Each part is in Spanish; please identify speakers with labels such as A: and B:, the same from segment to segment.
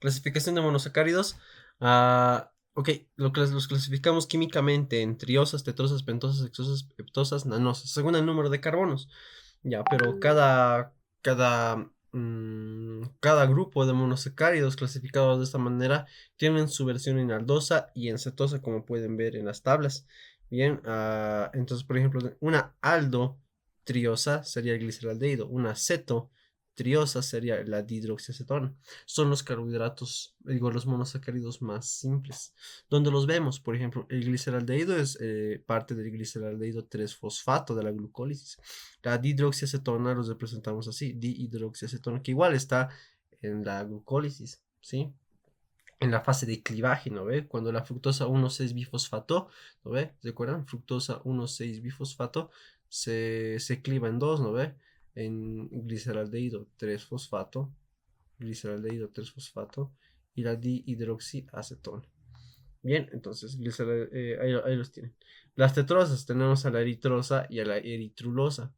A: Clasificación de monosacáridos. Ok, los clasificamos químicamente en triosas, tetrosas, pentosas, hexosas, heptosas, nanosas, según el número de carbonos. Ya, pero cada grupo de monosacáridos clasificados de esta manera tienen su versión en aldosa y en cetosa, como pueden ver en las tablas. Bien, entonces, por ejemplo, una aldo triosa sería el gliceraldehído, una ceto triosa sería la dihidroxiacetona. Son los carbohidratos, digo, los monosacáridos más simples. Donde los vemos, por ejemplo, el gliceraldehído es parte del gliceraldehído 3-fosfato de la glucólisis. La dihidroxiacetona los representamos así, dihidroxiacetona, que igual está en la glucólisis, ¿sí? En la fase de clivaje, ¿no ve? Cuando la fructosa 1,6-bifosfato, ¿no ve? ¿Recuerdan? Fructosa 1,6-bifosfato se cliva en dos, ¿no ve? En gliceraldehído 3-fosfato y la dihidroxiacetona. Bien, entonces ahí los tienen. Las tetrosas tenemos a la eritrosa y a la eritrulosa.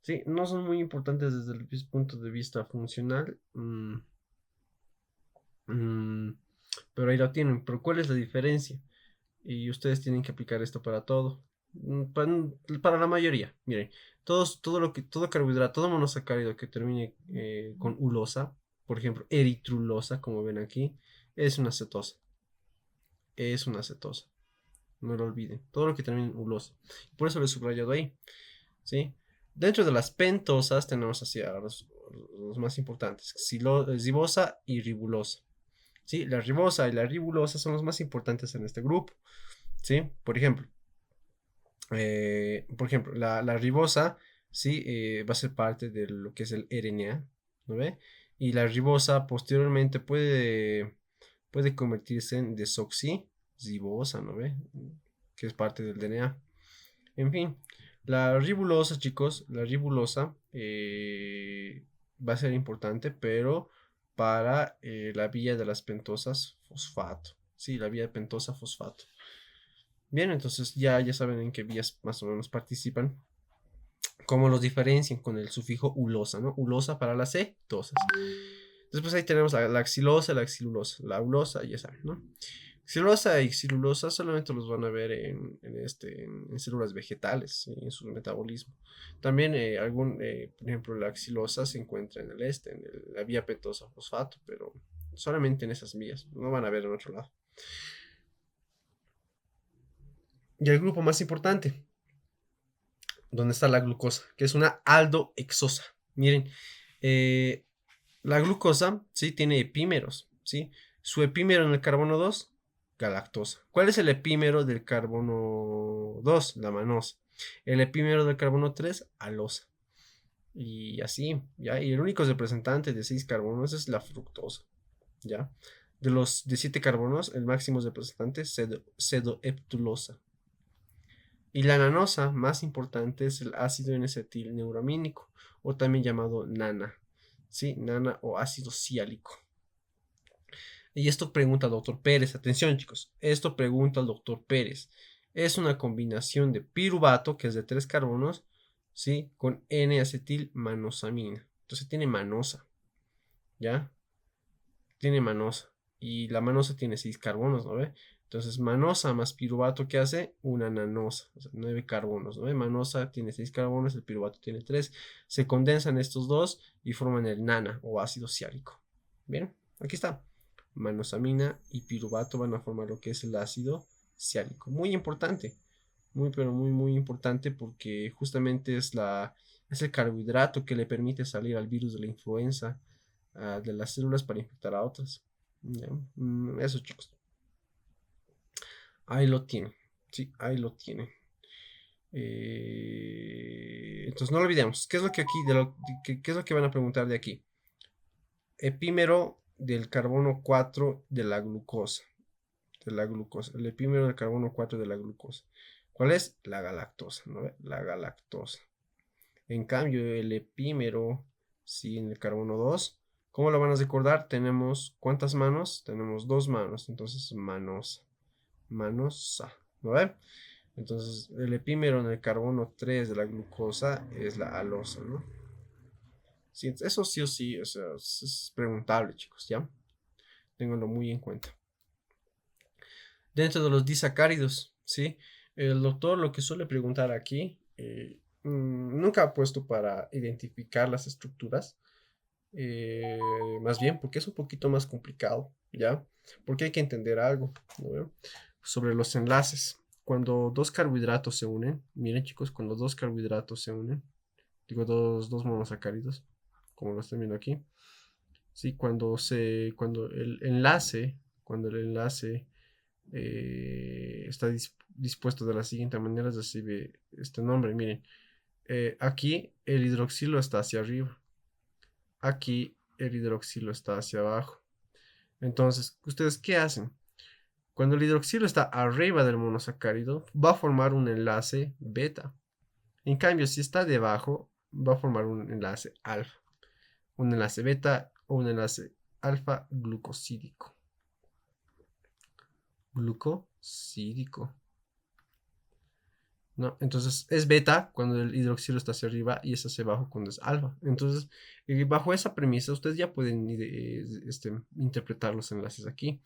A: Sí, no son muy importantes desde el punto de vista funcional. Mm, pero ahí lo tienen. Pero ¿cuál es la diferencia? Y ustedes tienen que aplicar esto para todo. Para la mayoría, miren, todo carbohidrato, todo monosacárido que termine con ulosa, por ejemplo, eritrulosa, como ven aquí, es una cetosa. Es una cetosa. No lo olviden. Todo lo que termine en ulosa. Por eso lo he subrayado ahí. ¿Sí? Dentro de las pentosas tenemos así a los más importantes, ribosa y ribulosa. ¿Sí? La ribosa y la ribulosa son los más importantes en este grupo. ¿Sí? Por ejemplo, la ribosa, ¿sí? Va a ser parte de lo que es el RNA, ¿no ve? Y la ribosa posteriormente puede convertirse en desoxirribosa, ¿no ve? Que es parte del DNA. En fin, la ribulosa, chicos, la ribulosa va a ser importante, pero para la vía de las pentosas fosfato. Sí, la vía pentosa fosfato. Bien, entonces ya saben en qué vías más o menos participan. Cómo los diferencian con el sufijo ulosa, ¿no? Ulosa para las cetosas. Después ahí tenemos la xilosa, la xilulosa, la ulosa, ya saben, ¿no? Xilosa y xilulosa solamente los van a ver en células vegetales, ¿sí? En su metabolismo. También por ejemplo, la xilosa se encuentra en la vía pentosa fosfato, pero solamente en esas vías, no van a ver en otro lado. Y el grupo más importante, donde está la glucosa, que es una aldohexosa. Miren, eh, la glucosa, ¿sí? Tiene epímeros, ¿sí? Su epímero en el carbono 2, galactosa. ¿Cuál es el epímero del carbono 2? La manosa. El epímero del carbono 3, alosa. Y así, ¿ya? Y el único representante de 6 carbonos es la fructosa, ¿ya? De 7 carbonos, el máximo representante es cedoheptulosa. Y la nanosa más importante es el ácido N-acetil neuramínico, o también llamado nana, ¿sí? Nana o ácido ciálico. Y esto pregunta el doctor Pérez, atención chicos, esto pregunta el doctor Pérez. Es una combinación de piruvato, que es de 3 carbonos, ¿sí? Con N-acetil manosamina. Entonces tiene manosa, ¿ya? Tiene manosa. Y la manosa tiene 6 carbonos, ¿no ve? Entonces, manosa más piruvato, ¿qué hace? Una nanosa, o sea, 9 carbonos, ¿no ve? Manosa tiene 6 carbonos, el piruvato tiene 3. Se condensan estos dos y forman el nana o ácido ciálico. Bien, aquí está. Manosamina y piruvato van a formar lo que es el ácido ciálico. Muy importante, muy, pero muy, muy importante porque justamente es el carbohidrato que le permite salir al virus de la influenza de las células para infectar a otras. ¿Ya? Eso, chicos. Ahí lo tienen. Sí, ahí lo tienen. Entonces no lo olvidemos. ¿Qué es lo que aquí, qué es lo que van a preguntar de aquí? Epímero del carbono 4 de la glucosa. De la glucosa. El epímero del carbono 4 de la glucosa. ¿Cuál es? La galactosa, ¿no? La galactosa. En cambio, el epímero, sí, en el carbono 2. ¿Cómo lo van a recordar? Tenemos, ¿cuántas manos? Tenemos dos manos, entonces manos, manosa, ¿no ve? Entonces, el epímero en el carbono 3 de la glucosa es la alosa, ¿no? Sí, eso sí o sí, o sea, es preguntable, chicos, ¿ya? ténganlo muy en cuenta. Dentro de los disacáridos, ¿sí? El doctor lo que suele preguntar aquí, nunca ha puesto para identificar las estructuras, más bien porque es un poquito más complicado, ¿ya? Porque hay que entender algo, ¿no? Sobre los enlaces. Cuando dos carbohidratos se unen, miren chicos, cuando dos carbohidratos se unen, digo dos monosacáridos, como lo están viendo aquí, ¿sí? Cuando el enlace está dispuesto de la siguiente manera, recibe este nombre, miren, aquí el hidroxilo está hacia arriba, aquí el hidroxilo está hacia abajo. Entonces, ¿ustedes qué hacen? Cuando el hidroxilo está arriba del monosacárido, va a formar un enlace beta. En cambio, si está debajo, va a formar un enlace alfa. Un enlace beta o un enlace alfa glucosídico. Glucosídico. ¿No? Entonces es beta cuando el hidroxilo está hacia arriba y es hacia abajo cuando es alfa. Entonces, bajo esa premisa, ustedes ya pueden interpretar los enlaces aquí.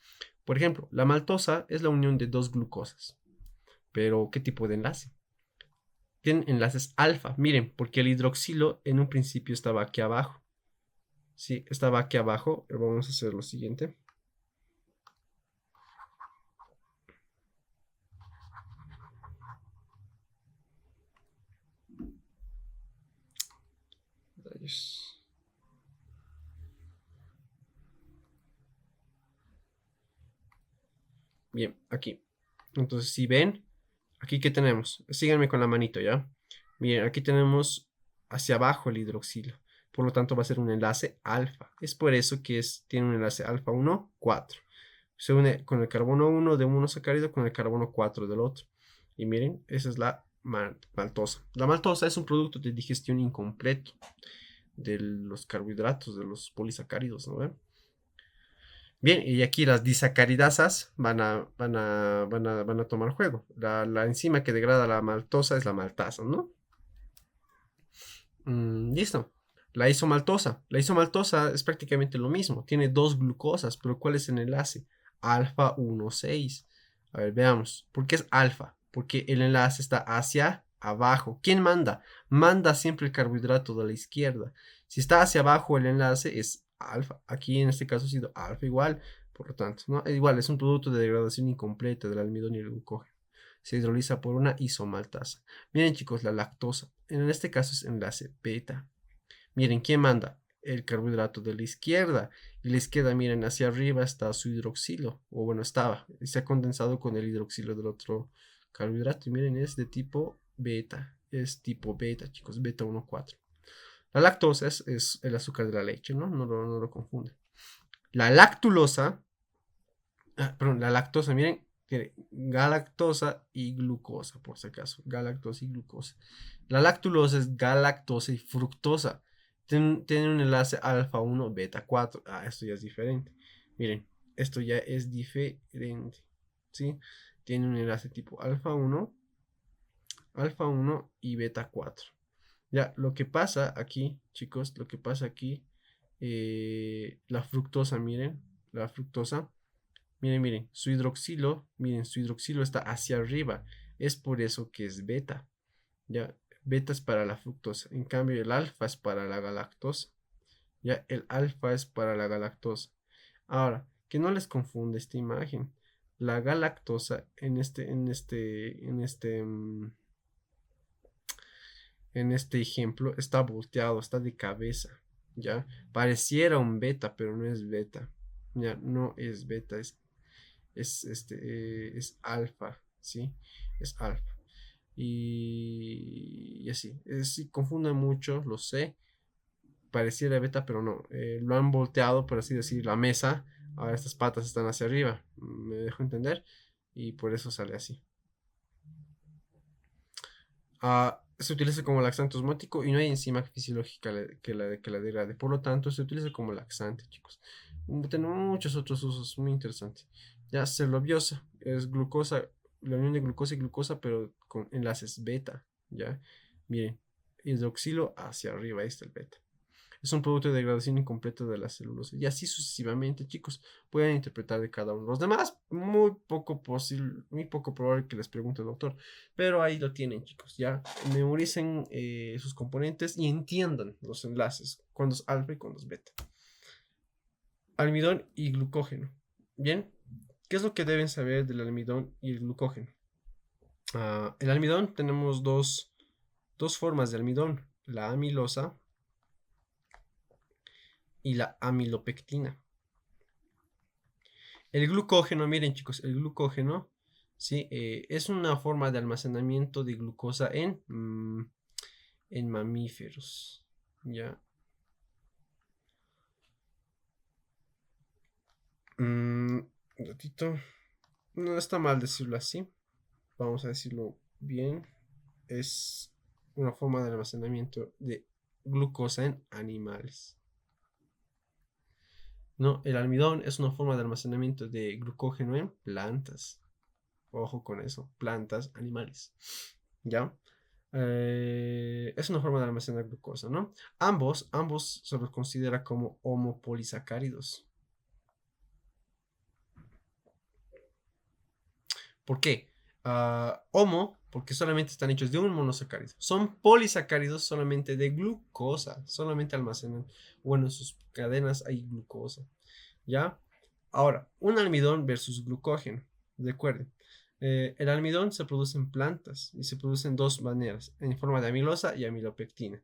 A: Por ejemplo, la maltosa es la unión de dos glucosas. Pero, ¿qué tipo de enlace? Tienen enlaces alfa. Miren, porque el hidroxilo en un principio estaba aquí abajo. Sí, estaba aquí abajo. Vamos a hacer lo siguiente. Bien, aquí. Entonces, si ven, aquí que tenemos, síganme con la manito, ¿ya? Bien, aquí tenemos hacia abajo el hidroxilo. Por lo tanto, va a ser un enlace alfa. Es por eso que tiene un enlace alfa 1, 4. Se une con el carbono 1 de un monosacárido con el carbono 4 del otro. Y miren, esa es la maltosa. La maltosa es un producto de digestión incompleto de los carbohidratos, de los polisacáridos, ¿no ven? Bien, y aquí las disacaridasas van a tomar juego. La enzima que degrada la maltosa es la maltasa, ¿no? Listo. La isomaltosa. La isomaltosa es prácticamente lo mismo. Tiene dos glucosas, pero ¿cuál es el enlace? Alfa 1,6. A ver, veamos. ¿Por qué es alfa? Porque el enlace está hacia abajo. ¿Quién manda? Manda siempre el carbohidrato de la izquierda. Si está hacia abajo el enlace es alfa. Aquí en este caso ha sido alfa igual. Por lo tanto, ¿no? Igual es un producto de degradación incompleta del almidón y el glucógeno. Se hidroliza por una isomaltasa. Miren chicos, la lactosa. En este caso es enlace beta. Miren, ¿quién manda? El carbohidrato de la izquierda. Y la izquierda, miren, hacia arriba está su hidroxilo. O bueno, estaba. Y se ha condensado con el hidroxilo del otro carbohidrato. Y miren, es de tipo beta. Es tipo beta, chicos. Beta 1,4. La lactosa es el azúcar de la leche, ¿no? No lo confunden. La lactulosa. Perdón, la lactosa, miren, tiene galactosa y glucosa, por si acaso. Galactosa y glucosa. La lactulosa es galactosa y fructosa. Tiene un enlace alfa 1, beta 4. Esto ya es diferente. Miren, esto ya es diferente. ¿Sí? Tiene un enlace tipo alfa 1 y beta 4. Ya, lo que pasa aquí, chicos, lo que pasa aquí, la fructosa, miren, la fructosa. Miren, miren, su hidroxilo está hacia arriba. Es por eso que es beta. Ya, beta es para la fructosa. En cambio, el alfa es para la galactosa. Ya, el alfa es para la galactosa. Ahora, que no les confunde esta imagen. La galactosa en este ejemplo está volteado, está de cabeza. Ya, pareciera un beta, pero no es beta. Ya, no es beta, es alfa, ¿sí? Es alfa. Y así, sí, confunde mucho, lo sé. Pareciera beta, pero no. Lo han volteado, por así decir, la mesa. Ahora estas patas están hacia arriba. Me dejo entender. Y por eso sale así. Se utiliza como laxante osmótico y no hay enzima fisiológica que la degrade. Por lo tanto, se utiliza como laxante, chicos. Tiene muchos otros usos muy interesantes. Ya celobiosa es glucosa, la unión de glucosa y glucosa, pero con enlaces beta. Ya, miren, hidroxilo hacia arriba, ahí está el beta. es un producto de degradación incompleta de la celulosa. Y así sucesivamente, chicos, pueden interpretar de cada uno. Los demás, muy poco probable que les pregunte el doctor, pero ahí lo tienen, chicos. Ya memoricen sus componentes y entiendan los enlaces, cuando es alfa y cuando es beta. Almidón y glucógeno. Bien, ¿qué es lo que deben saber del almidón y el glucógeno? El almidón, tenemos dos formas de almidón, la amilosa y la amilopectina. El glucógeno, miren chicos, el glucógeno, ¿sí? Es una forma de almacenamiento de glucosa en mamíferos, ¿ya? Un ratito, no está mal decirlo así, vamos a decirlo bien, es una forma de almacenamiento de glucosa en animales. No, el almidón es una forma de almacenamiento de glucógeno en plantas. Ojo con eso, plantas, animales. ¿Ya? Es una forma de almacenar glucosa, ¿no? Ambos se los considera como homopolisacáridos. ¿Por qué? Homo, porque solamente están hechos de un monosacárido. Son polisacáridos solamente de glucosa, solamente almacenan, bueno, en sus cadenas hay glucosa. ¿Ya? Ahora, un almidón versus glucógeno. Recuerden, el almidón se produce en plantas y se produce en dos maneras, en forma de amilosa y amilopectina.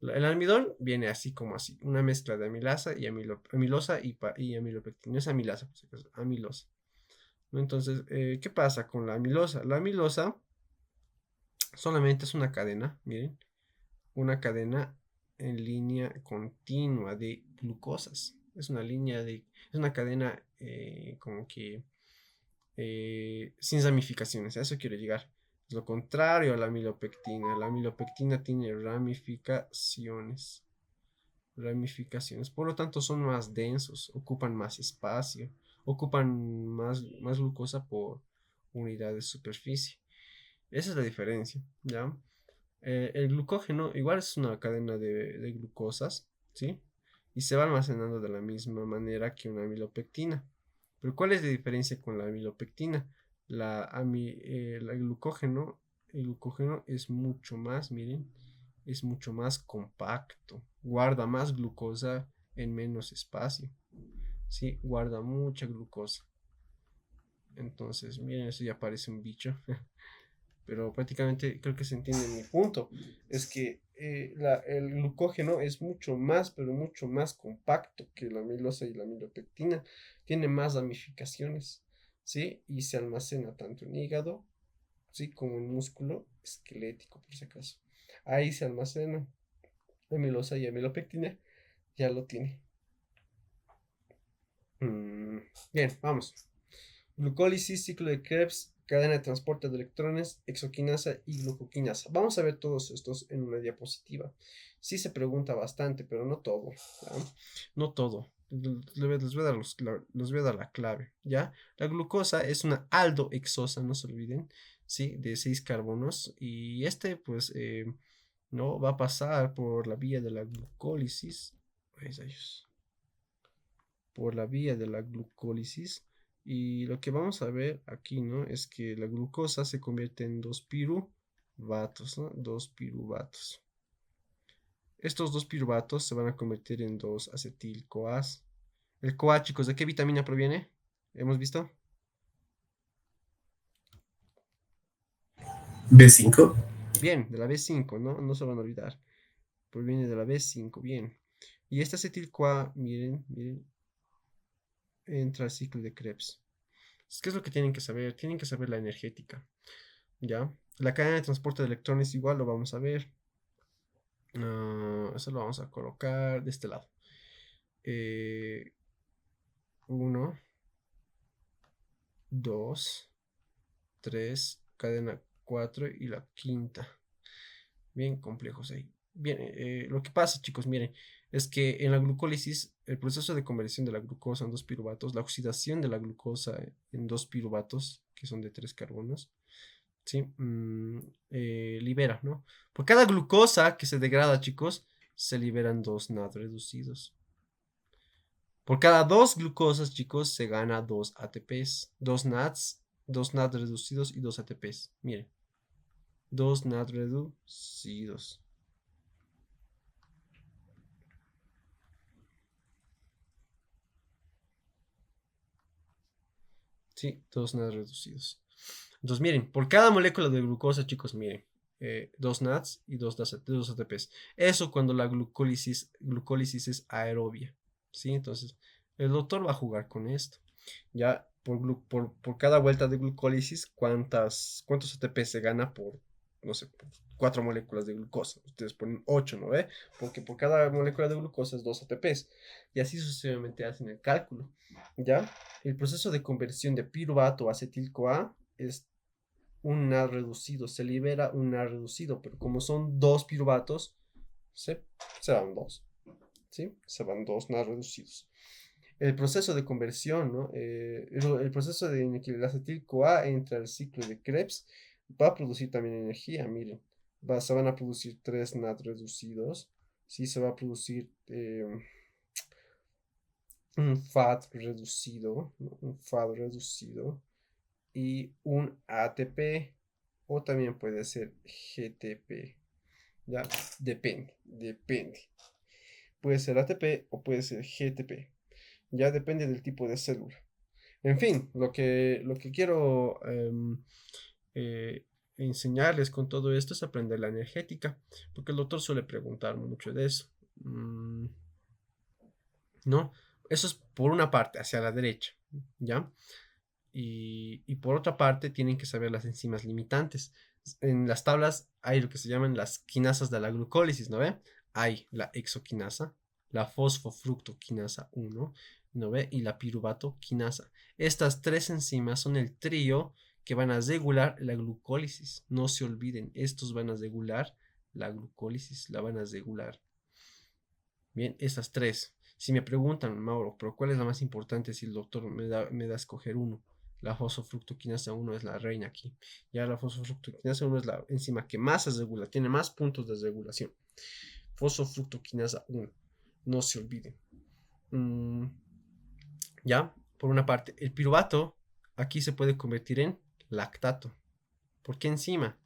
A: El almidón viene así como así, una mezcla de amilasa y amilosa y amilopectina. No es amilasa, por si acaso, amilosa. ¿No? Entonces, ¿qué pasa con la amilosa? La amilosa solamente es una cadena, miren, una cadena en línea continua de glucosas. Es una cadena como que sin ramificaciones. A eso quiero llegar. Es lo contrario a la amilopectina. La amilopectina tiene ramificaciones. Ramificaciones. Por lo tanto, son más densos, ocupan más espacio, ocupan más glucosa por unidad de superficie. Esa es la diferencia, ¿ya? El glucógeno igual es una cadena de glucosas, ¿sí? Y se va almacenando de la misma manera que una amilopectina. Pero ¿cuál es la diferencia con la amilopectina? El glucógeno es mucho más, miren, es mucho más compacto, guarda más glucosa en menos espacio, ¿sí? Guarda mucha glucosa. Entonces, miren, eso ya parece un bicho. Pero prácticamente creo que se entiende mi punto. Es que el glucógeno es mucho más, pero mucho más compacto que la amilosa y la amilopectina. Tiene más ramificaciones, ¿sí? Y se almacena tanto en hígado, ¿sí? Como en músculo esquelético, por si acaso. Ahí se almacena amilosa y amilopectina. Ya lo tiene. Mm, bien, vamos. Glucólisis, ciclo de Krebs, cadena de transporte de electrones, exoquinasa y glucoquinasa. Vamos a ver todos estos en una diapositiva. Sí se pregunta bastante, pero no todo. ¿Ya? No todo. Les voy a dar les voy a dar la clave, ¿ya? La glucosa es una aldohexosa, no se olviden, ¿sí? De 6 carbonos. Y este, pues, no va a pasar por la vía de la glucólisis. Ay, rayos. Por la vía de la glucólisis. Y lo que vamos a ver aquí, ¿no? Es que la glucosa se convierte en dos piruvatos, ¿no? Dos piruvatos. Estos dos piruvatos se van a convertir en dos acetil-CoAs. El CoA, chicos, ¿de qué vitamina proviene? ¿Hemos visto?
B: B5.
A: Bien, de la B5, ¿no? No se van a olvidar. Proviene de la B5, bien. Y este acetil-CoA, miren, entra al ciclo de Krebs. ¿Qué es lo que tienen que saber? Tienen que saber la energética. ¿Ya? La cadena de transporte de electrones igual lo vamos a ver. Eso lo vamos a colocar de este lado. Eh, uno, dos, tres, cadena 4 y la quinta. Bien complejos ahí. Bien, lo que pasa, chicos, miren, es que en la glucólisis, el proceso de conversión de la glucosa en dos piruvatos, la oxidación de la glucosa en dos piruvatos, que son de 3 carbonos, ¿sí? Libera, ¿no? Por cada glucosa que se degrada, chicos, se liberan 2 NAD reducidos. Por cada 2 glucosas, chicos, se gana 2 ATPs, 2 NADs, 2 NAD reducidos y 2 ATPs. Miren, 2 NAD reducidos. Sí, 2 NAD reducidos. Entonces, miren, por cada molécula de glucosa, chicos, miren, 2 NADs y 2 ATPs. Eso cuando la glucólisis es aerobia. ¿Sí? Entonces, el doctor va a jugar con esto. Ya por cada vuelta de glucólisis, ¿cuántos ATP se gana por, no sé, por 4 moléculas de glucosa? Ustedes ponen 8, ¿no ve? Porque por cada molécula de glucosa es 2 ATPs. Y así sucesivamente hacen el cálculo. ¿Ya? El proceso de conversión de piruvato a acetil-CoA es un NAD reducido. Se libera un NAD reducido, pero como son 2 piruvatos, se, se van 2. ¿Sí? Se van 2 NAD reducidos. El proceso de conversión, ¿no? El proceso de que el acetil-CoA entra al ciclo de Krebs va a producir también energía, miren. Se van a producir 3 NAD reducidos, ¿sí? Se va a producir un FAD reducido, ¿no? Un FAD reducido y un ATP o también puede ser GTP, ¿ya? Depende. Puede ser ATP o puede ser GTP, ya depende del tipo de célula. En fin, lo que quiero eh, enseñarles con todo esto es aprender la energética, porque el doctor suele preguntarme mucho de eso. ¿No? Eso es por una parte, hacia la derecha, ¿ya? Y por otra parte, tienen que saber las enzimas limitantes. En las tablas hay lo que se llaman las quinasas de la glucólisis, ¿no ve? Hay la exoquinasa, la fosfofructoquinasa 1, ¿no ve? Y la piruvatoquinasa. Estas 3 enzimas son el trío que van a regular la glucólisis. No se olviden, estos van a regular la glucólisis, la van a regular. Bien, estas 3. Si me preguntan, Mauro, pero ¿cuál es la más importante si el doctor me da a escoger uno? La fosfofructoquinasa 1 es la reina aquí. Ya la fosfofructoquinasa 1 es la enzima que más se regula, tiene más puntos de regulación. Fosfofructoquinasa 1, no se olviden. Ya, por una parte, el piruvato aquí se puede convertir en lactato. ¿Por qué enzima?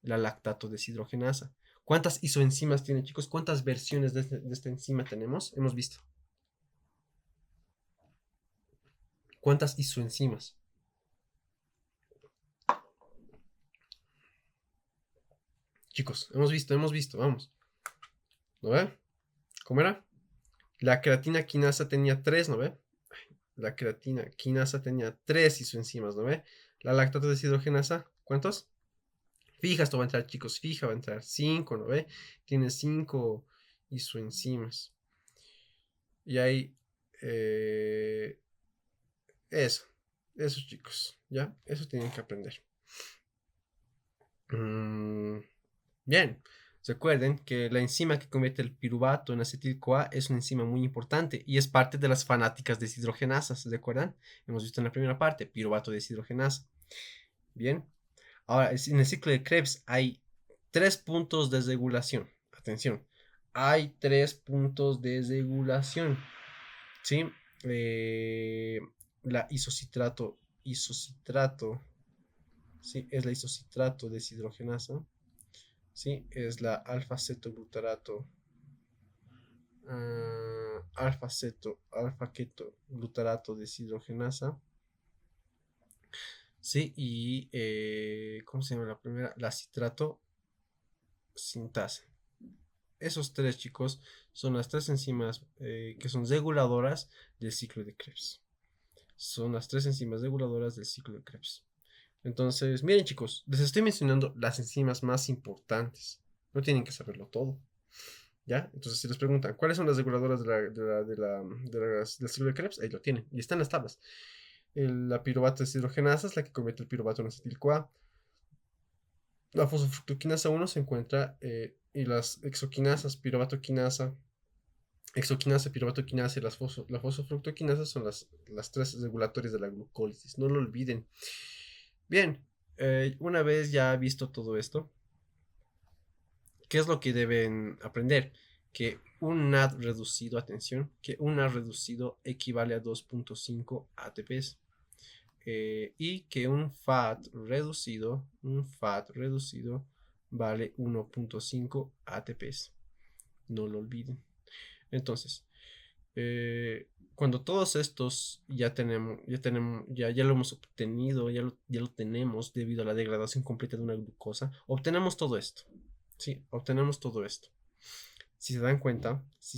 A: La lactato deshidrogenasa. ¿Cuántas isoenzimas tiene, chicos? ¿Cuántas versiones de esta enzima tenemos? Hemos visto. ¿Cuántas isoenzimas? Chicos, hemos visto, vamos. ¿No ve? ¿Cómo era? La creatina quinasa tenía 3, ¿no ve? La creatina quinasa tenía 3 isoenzimas, ¿no ve? La lactato deshidrogenasa, ¿cuántos? Fija, esto va a entrar, chicos, fija, va a entrar 5, ¿no ve? Tiene 5 isoenzimas. Y ahí, eso, eso, chicos, ¿ya? Eso tienen que aprender. Bien, recuerden que la enzima que convierte el piruvato en acetil-CoA es una enzima muy importante y es parte de las fanáticas deshidrogenasas, ¿de acuerdo? Hemos visto en la primera parte, piruvato deshidrogenasa. Bien, ahora en el ciclo de Krebs hay 3 puntos de regulación. Atención, hay 3 puntos de regulación, ¿sí? La isocitrato, ¿sí? Es la isocitrato deshidrogenasa. ¿Sí? Es la alfa-cetoglutarato, alfa-keto glutarato deshidrogenasa, ¿sí? Y, ¿cómo se llama la primera? La citrato sintasa. Esos 3, chicos, son las 3 enzimas que son reguladoras del ciclo de Krebs. Son las 3 enzimas reguladoras del ciclo de Krebs. Entonces, miren, chicos, les estoy mencionando las enzimas más importantes. No tienen que saberlo todo. ¿Ya? Entonces, si les preguntan, ¿cuáles son las reguladoras del ciclo de Krebs? Ahí lo tienen, y están las tablas. La piruvato deshidrogenasa es la que convierte el piruvato en acetil-CoA. La fosfofructoquinasa 1 se encuentra, y las exoquinasas, piruvatoquinasa, exoquinasa, piruvatoquinasa y la fosfofructoquinasa son las 3 regulatorias de la glucólisis. No lo olviden. Bien, una vez ya visto todo esto, ¿qué es lo que deben aprender? que un NAD reducido, atención, que un NAD reducido equivale a 2.5 ATPs. Y que un FAT reducido vale 1.5 ATPs. No lo olviden. Entonces, cuando todos estos ya lo hemos obtenido, ya lo tenemos debido a la degradación completa de una glucosa, obtenemos todo esto. Sí, obtenemos todo esto. Si se dan cuenta, si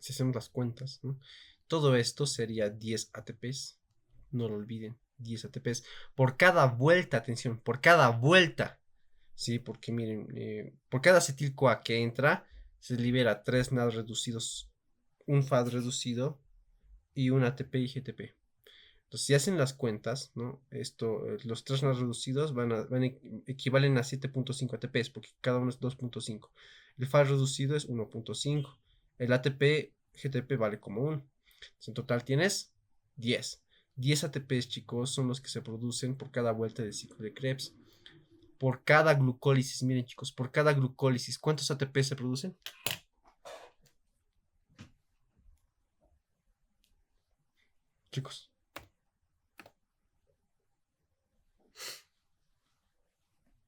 A: hacemos las cuentas, ¿no? Todo esto sería 10 ATPs. No lo olviden, 10 ATPs por cada vuelta, atención, por cada vuelta. Sí, porque miren, por cada acetil-CoA que entra, se libera 3 NAD reducidos, un FAD reducido y un ATP y GTP. Entonces, si hacen las cuentas, ¿no? Los 3 NAD reducidos equivalen a 7.5 ATPs, porque cada uno es 2.5. El FAD reducido es 1.5. El ATP GTP vale como 1. Entonces, en total tienes 10. 10 ATPs, chicos, son los que se producen por cada vuelta del ciclo de Krebs. Por cada glucólisis, miren, chicos, por cada glucólisis, ¿cuántos ATPs se producen? Chicos.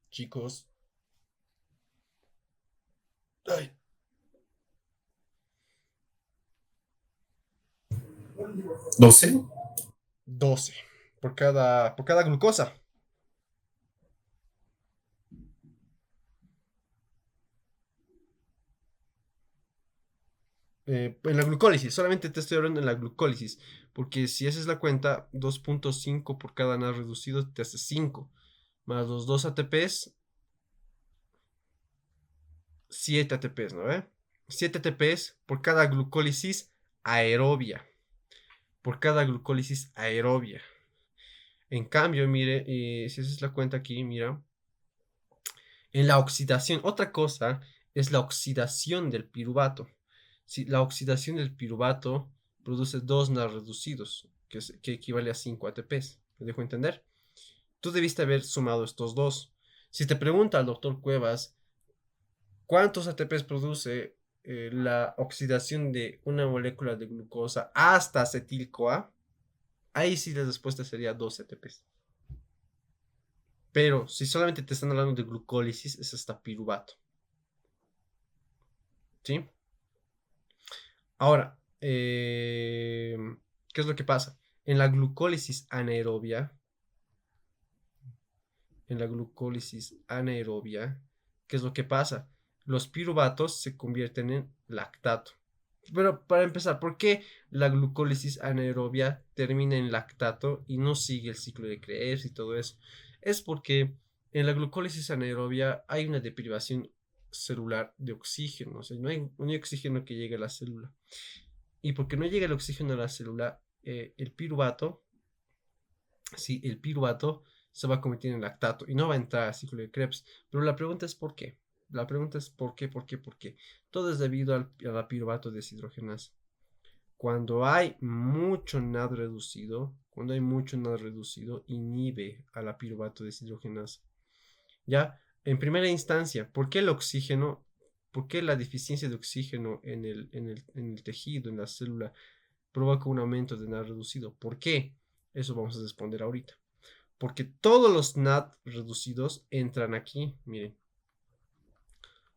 A: Chicos. Ay.
B: 12.
A: 12. Por cada glucosa. En la glucólisis, solamente te estoy hablando en la glucólisis, porque si haces la cuenta, 2.5 por cada NAD reducido te hace 5, más los 2 ATPs, 7 ATPs, ¿no ve? 7 ATPs por cada glucólisis aerobia, por cada glucólisis aerobia. En cambio, mire, si haces la cuenta aquí, mira, en la oxidación, otra cosa es la oxidación del piruvato. Si la oxidación del piruvato produce 2 NAD reducidos, que equivale a 5 ATPs. ¿Me dejo entender? Tú debiste haber sumado estos dos. Si te pregunta el doctor Cuevas cuántos ATPs produce la oxidación de una molécula de glucosa hasta acetil-CoA, ahí sí la respuesta sería 2 ATPs. Pero si solamente te están hablando de glucólisis, es hasta piruvato. ¿Sí? Ahora, ¿qué es lo que pasa? En la glucólisis anaerobia, ¿qué es lo que pasa? Los piruvatos se convierten en lactato. Pero para empezar, ¿por qué la glucólisis anaerobia termina en lactato y no sigue el ciclo de Krebs y todo eso? Es porque en la glucólisis anaerobia hay una deprivación celular de oxígeno, o sea, no hay oxígeno que llegue a la célula. Y porque no llega el oxígeno a la célula, el piruvato, sí, el piruvato se va a convertir en lactato y no va a entrar al ciclo de Krebs. Pero la pregunta es ¿por qué? La pregunta es ¿por qué? ¿Por qué? ¿Por qué? Todo es debido a la piruvato deshidrogenasa. Cuando hay mucho NAD reducido, inhibe a la piruvato deshidrogenasa. Ya, en primera instancia, por qué la deficiencia de oxígeno en el tejido, en la célula, provoca un aumento de NAD reducido? ¿Por qué? Eso vamos a responder ahorita. Porque todos los NAD reducidos entran aquí, miren.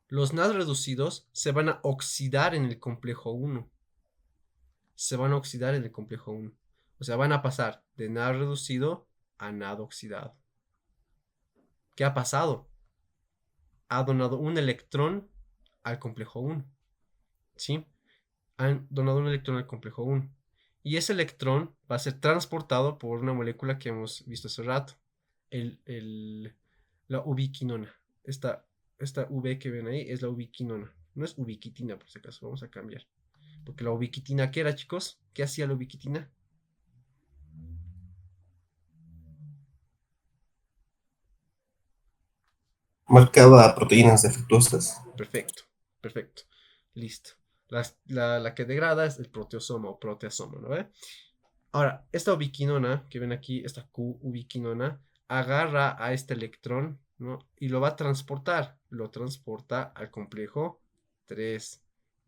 A: Los NAD reducidos se van a oxidar en el complejo 1. Se van a oxidar en el complejo 1. O sea, van a pasar de NAD reducido a NAD oxidado. ¿Qué ha pasado? Ha donado un electrón al complejo 1. ¿Sí? Han donado un electrón al complejo 1. Y ese electrón va a ser transportado por una molécula que hemos visto hace rato. La ubiquinona. Esta V que ven ahí es la ubiquinona. No es ubiquitina, por si acaso. Vamos a cambiar. Porque la ubiquitina, ¿qué era, chicos? ¿Qué hacía la ubiquitina?
B: Marcaba proteínas defectuosas.
A: Perfecto, perfecto. Listo. La que degrada es el proteosoma o proteasoma, ¿no ve? Ahora, esta ubiquinona que ven aquí, esta Q ubiquinona, agarra a este electrón ¿no? Y lo va a transportar, lo transporta al complejo 3,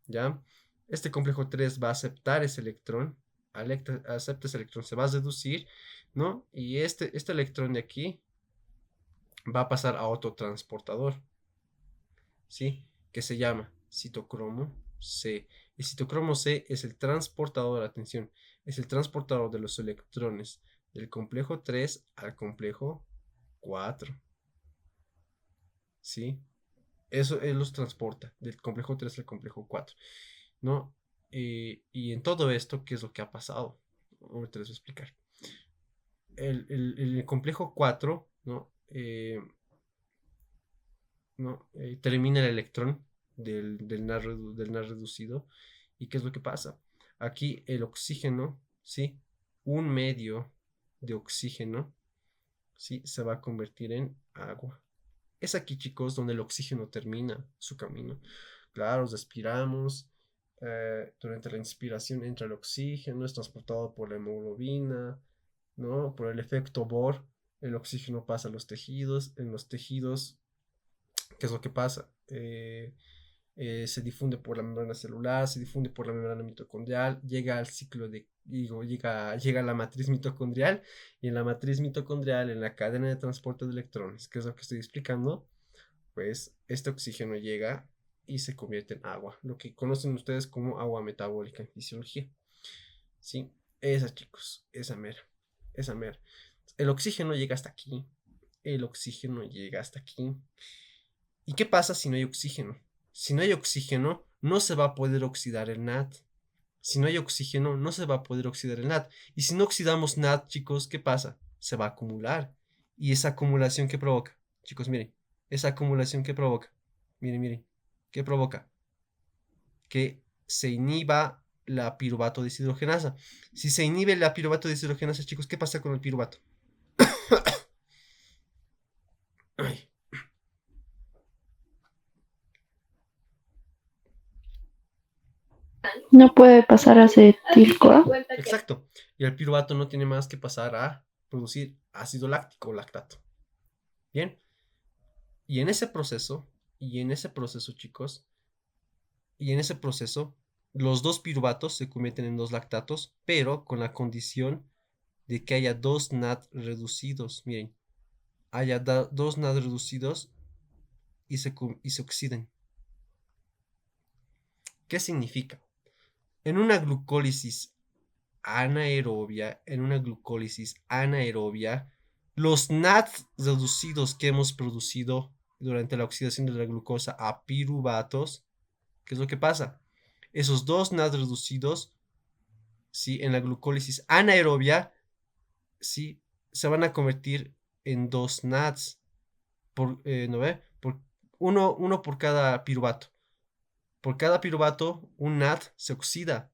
A: ¿ya? Este complejo 3 va a aceptar ese electrón, acepta ese electrón, se va a seducir, ¿no? Y este electrón de aquí va a pasar a otro transportador, ¿sí? Que se llama citocromo C. El citocromo C es el transportador, atención, es el transportador de los electrones del complejo 3 al complejo 4, ¿sí? Eso él los transporta del complejo 3 al complejo 4, ¿no? Y en todo esto, ¿qué es lo que ha pasado? Ahorita les voy a explicar. El complejo 4, ¿no? ¿No? Termina el electrón del NAD reducido. ¿Y qué es lo que pasa? Aquí el oxígeno, ¿sí? Un medio de oxígeno, ¿sí? Se va a convertir en agua. Es aquí, chicos, donde el oxígeno termina su camino. Claro, respiramos. Durante la inspiración entra el oxígeno, es transportado por la hemoglobina, ¿no? Por el efecto Bohr, el oxígeno pasa a los tejidos. En los tejidos, ¿qué es lo que pasa? Se difunde por la membrana celular, se difunde por la membrana mitocondrial, llega al ciclo de, digo, llega a la matriz mitocondrial, y en la matriz mitocondrial, en la cadena de transporte de electrones, que es lo que estoy explicando, pues este oxígeno llega y se convierte en agua, lo que conocen ustedes como agua metabólica en fisiología. ¿Sí? Esa, chicos, esa mera. El oxígeno llega hasta aquí, el oxígeno llega hasta aquí. ¿Y qué pasa si no hay oxígeno? Si no hay oxígeno, no se va a poder oxidar el NAD. Si no hay oxígeno, no se va a poder oxidar el NAD. Y si no oxidamos NAD, chicos, ¿qué pasa? Se va a acumular. ¿Y esa acumulación qué provoca? Chicos, miren, esa acumulación qué provoca. Miren, miren, ¿qué provoca? Que se inhiba la piruvato deshidrogenasa. Si se inhibe la piruvato deshidrogenasa, chicos, ¿qué pasa con el piruvato? Ay,
C: No puede pasar a acetil-CoA.
A: exacto. Y el piruvato no tiene más que pasar a producir ácido láctico o lactato. Bien. Y en ese proceso, chicos, y en ese proceso, los dos piruvatos se convierten en dos lactatos, pero con la condición de que haya dos NAD reducidos. Miren, haya dos NAD reducidos y se oxiden. ¿Qué significa? En una glucólisis anaerobia, los NAD reducidos que hemos producido durante la oxidación de la glucosa a piruvatos, ¿qué es lo que pasa? Esos dos NAD reducidos, ¿sí? En la glucólisis anaerobia, ¿sí? Se van a convertir en dos NADs, ¿no ve? Uno por cada piruvato. Por cada piruvato, un NAD se oxida.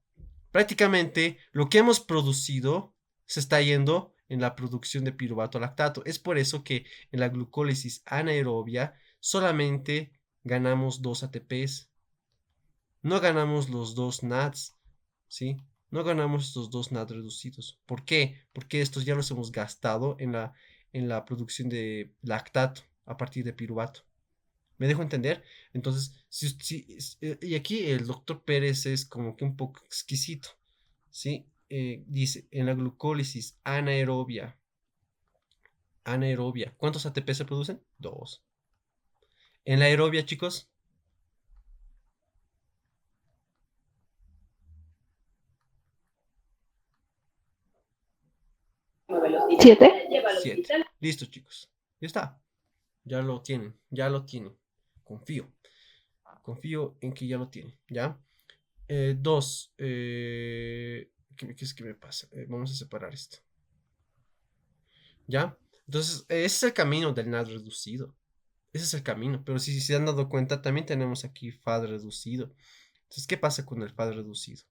A: Prácticamente lo que hemos producido se está yendo en la producción de piruvato lactato. Es por eso que en la glucólisis anaerobia solamente ganamos 2 ATPs. No ganamos los dos NADs, ¿sí? No ganamos estos dos NAD reducidos. ¿Por qué? Porque estos ya los hemos gastado en la producción de lactato a partir de piruvato. ¿Me dejo entender? Entonces, y aquí el doctor Pérez es como que un poco exquisito, ¿sí? Dice, en la glucólisis anaerobia, ¿cuántos ATP se producen? Dos. En la aerobia, chicos,
C: 7.
A: 7. Listo, chicos. Ya está. Ya lo tienen, ya lo tienen. Confío. Confío en que ya lo tienen, ¿ya? Dos. ¿Qué es que me pasa? Vamos a separar esto. ¿Ya? Entonces, ese es el camino del NAD reducido. Ese es el camino. Pero si se han dado cuenta, también tenemos aquí FAD reducido. Entonces, ¿qué pasa con el FAD reducido?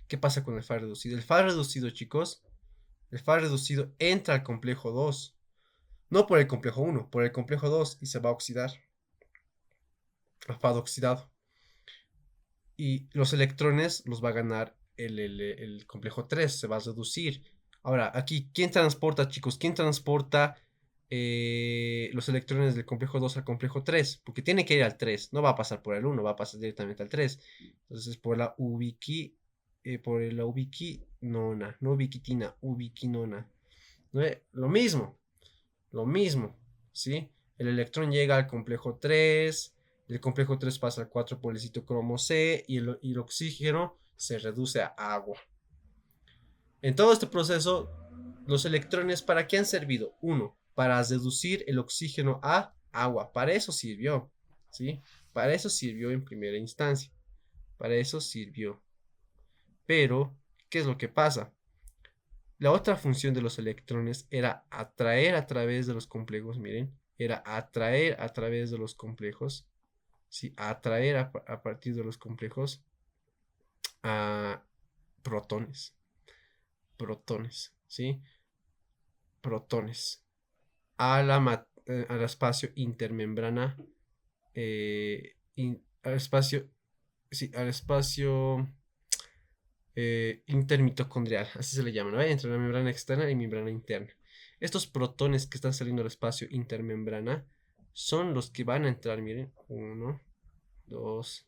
A: ¿Qué pasa con el FAD reducido? El FAD reducido, chicos, el FAD reducido entra al complejo 2. No por el complejo 1, por el complejo 2 y se va a oxidar. A FAD oxidado. Y los electrones los va a ganar el complejo 3, se va a reducir. Ahora, aquí, ¿quién transporta, chicos? ¿Quién transporta los electrones del complejo 2 al complejo 3, porque tiene que ir al 3, no va a pasar por el 1, va a pasar directamente al 3. Entonces, por la ubiquinona, no ubiquitina, ubiquinona. ¿No ve? Lo mismo, ¿sí? El electrón llega al complejo 3, el complejo 3 pasa al 4 por el citocromo C y el oxígeno se reduce a agua. En todo este proceso, los electrones, ¿para qué han servido? Uno, para reducir el oxígeno a agua. Para eso sirvió, ¿sí? Para eso sirvió en primera instancia. Para eso sirvió. Pero, ¿qué es lo que pasa? La otra función de los electrones era atraer a través de los complejos, miren, era atraer a través de los complejos, ¿sí? Atraer a partir de los complejos a protones, protones, ¿sí? Protones al espacio intermembrana, al espacio, sí, al espacio intermitocondrial, así se le llama, ¿no? Entre la membrana externa y membrana interna. Estos protones que están saliendo al espacio intermembrana son los que van a entrar, miren, 1, 2,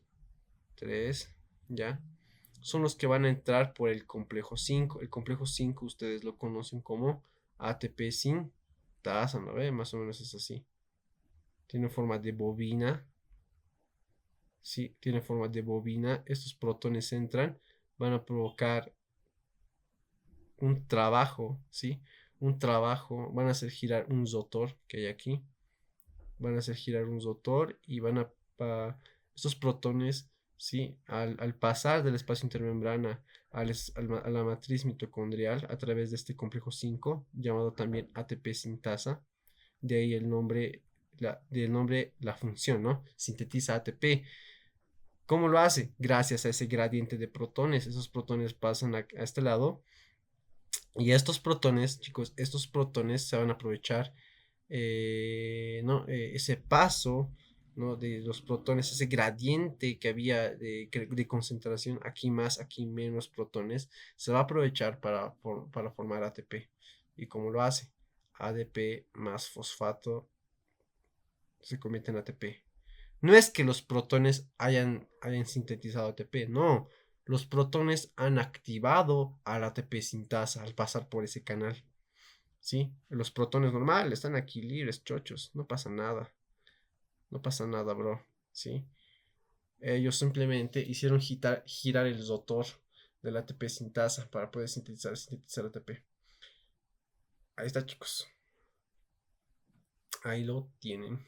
A: 3, ya. Son los que van a entrar por el complejo 5. El complejo 5 ustedes lo conocen como ATP sin tasa, ¿no ve? Más o menos es así. Tiene forma de bobina. Sí, tiene forma de bobina. Estos protones entran, van a provocar un trabajo, ¿sí? Un trabajo, van a hacer girar un rotor que hay aquí. Van a hacer girar un rotor y estos protones, ¿sí? Al pasar del espacio intermembrana a la matriz mitocondrial a través de este complejo 5, llamado también ATP sintasa, de ahí del nombre, la función, ¿no? Sintetiza ATP. ¿Cómo lo hace? Gracias a ese gradiente de protones. Esos protones pasan a este lado y estos protones, chicos, estos protones se van a aprovechar, ¿no? Ese paso, ¿no? De los protones, ese gradiente que había de concentración, aquí más, aquí menos protones, se va a aprovechar para formar ATP. ¿Y cómo lo hace? ADP más fosfato se convierte en ATP. No es que los protones hayan sintetizado ATP, no. Los protones han activado al ATP sintasa al pasar por ese canal. ¿Sí? Los protones normales están aquí libres, chochos. No pasa nada. No pasa nada, bro. ¿Sí? Ellos simplemente hicieron girar el rotor del ATP sintasa para poder sintetizar ATP. Ahí está, chicos. Ahí lo tienen.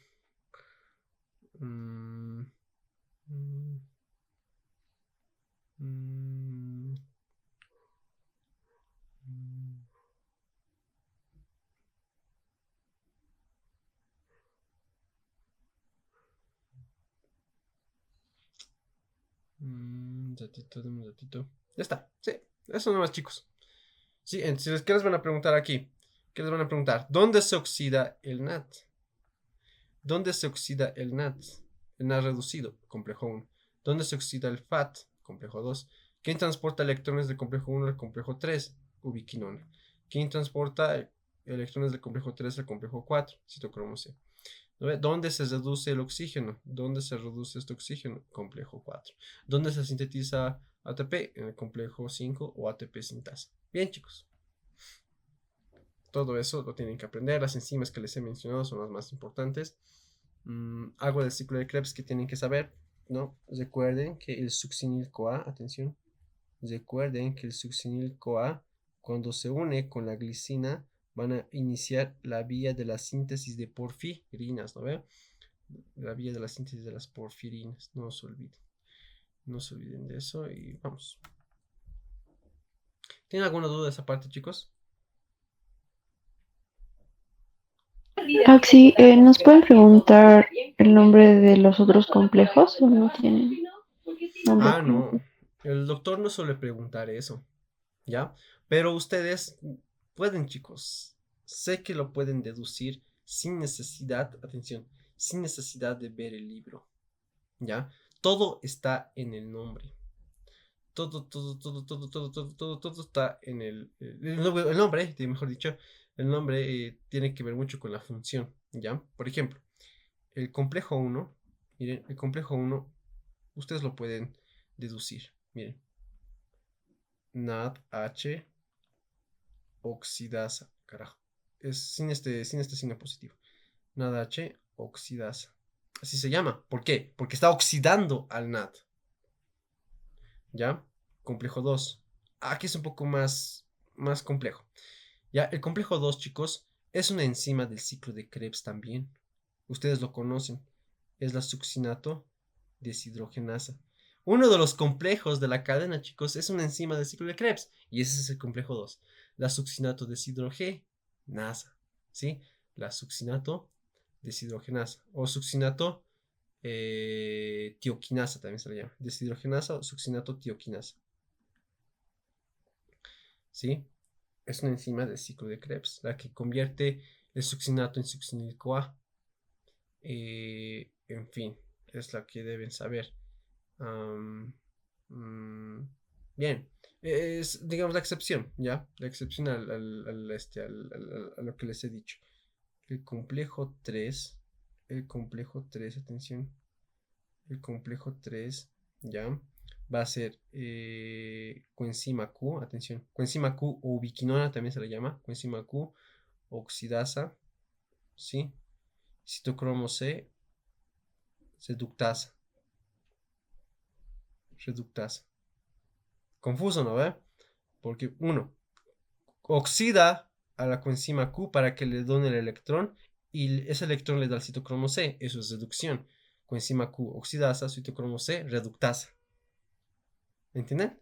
A: Mm, mm, mm, mm. Un ratito, un ratito. Ya está. Sí, eso nomás, chicos. Sí, entonces, ¿qué les van a preguntar aquí? ¿Qué les van a preguntar? ¿Dónde se oxida el NAT? ¿Dónde se oxida el NAT? El NAT reducido, complejo 1. ¿Dónde se oxida el FAT? Complejo 2. ¿Quién transporta electrones del complejo 1 al complejo 3? Ubiquinona. ¿Quién transporta electrones del complejo 3 al complejo 4? Citocromo C. ¿Dónde se reduce el oxígeno? ¿Dónde se reduce este oxígeno? Complejo 4. ¿Dónde se sintetiza ATP? En el complejo 5 o ATP sintasa. Bien, chicos. Todo eso lo tienen que aprender. Las enzimas que les he mencionado son las más importantes. Algo del ciclo de Krebs que tienen que saber, ¿no? Recuerden que el succinil-CoA, atención, recuerden que el succinil-CoA, cuando se une con la glicina, van a iniciar la vía de la síntesis de porfirinas, ¿no ve? La vía de la síntesis de las porfirinas, no se olviden. No se olviden de eso y vamos. ¿Tienen alguna duda de esa parte, chicos?
C: Axi, ¿nos pueden preguntar el nombre de los otros complejos o no tienen nombre
A: Ah,
C: como
A: no. El doctor no suele preguntar eso, ¿ya? Pero ustedes pueden, chicos. Sé que lo pueden deducir sin necesidad, atención, sin necesidad de ver el libro, ¿ya? Todo está en el nombre. Todo está en el nombre, mejor dicho, el nombre tiene que ver mucho con la función, ¿ya? Por ejemplo, el complejo uno, miren, el complejo uno, ustedes lo pueden deducir, miren. NADH oxidasa, carajo. Es sin este signo positivo. NADH oxidasa. Así se llama. ¿Por qué? Porque está oxidando al NAD. ¿Ya? Complejo 2. Aquí es un poco más complejo. Ya, el complejo 2, chicos, es una enzima del ciclo de Krebs también. Ustedes lo conocen. Es la succinato deshidrogenasa. Uno de los complejos de la cadena, chicos, es una enzima del ciclo de Krebs. Y ese es el complejo 2. La succinato deshidrogenasa. ¿Sí? La succinato deshidrogenasa. O succinato tioquinasa también se le llama. Deshidrogenasa o succinato tioquinasa. ¿Sí? Es una enzima del ciclo de Krebs, la que convierte el succinato en succinil-CoA. En fin, es la que deben saber. Am, mm, bien, es, digamos, la excepción, ¿ya? La excepción a lo que les he dicho. El complejo 3, atención, el complejo 3, ¿ya? Va a ser coenzima Q, atención, coenzima Q o ubiquinona también se le llama, coenzima Q, oxidasa, ¿sí? Citocromo C, reductasa, reductasa. Confuso, ¿no ve? Porque uno oxida a la coenzima Q para que le done el electrón y ese electrón le da el citocromo C, eso es reducción. Coenzima Q oxidasa, citocromo C reductasa. ¿Entienden?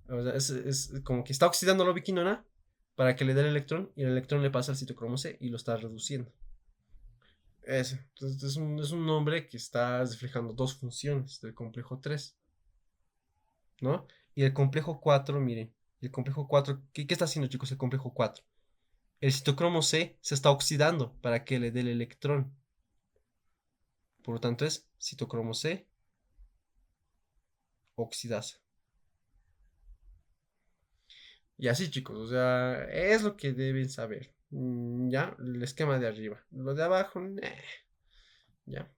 A: O sea, es como que está oxidando la ubiquinona para que le dé el electrón y el electrón le pasa al citocromo C y lo está reduciendo. Eso. Entonces es un nombre que está reflejando dos funciones del complejo 3, ¿no? Y el complejo 4, miren, el complejo 4, ¿qué está haciendo, chicos, el complejo 4? El citocromo C se está oxidando para que le dé el electrón. Por lo tanto, es citocromo C oxidasa. Y así, chicos, o sea, es lo que deben saber. Ya, el esquema de arriba. Lo de abajo, ya,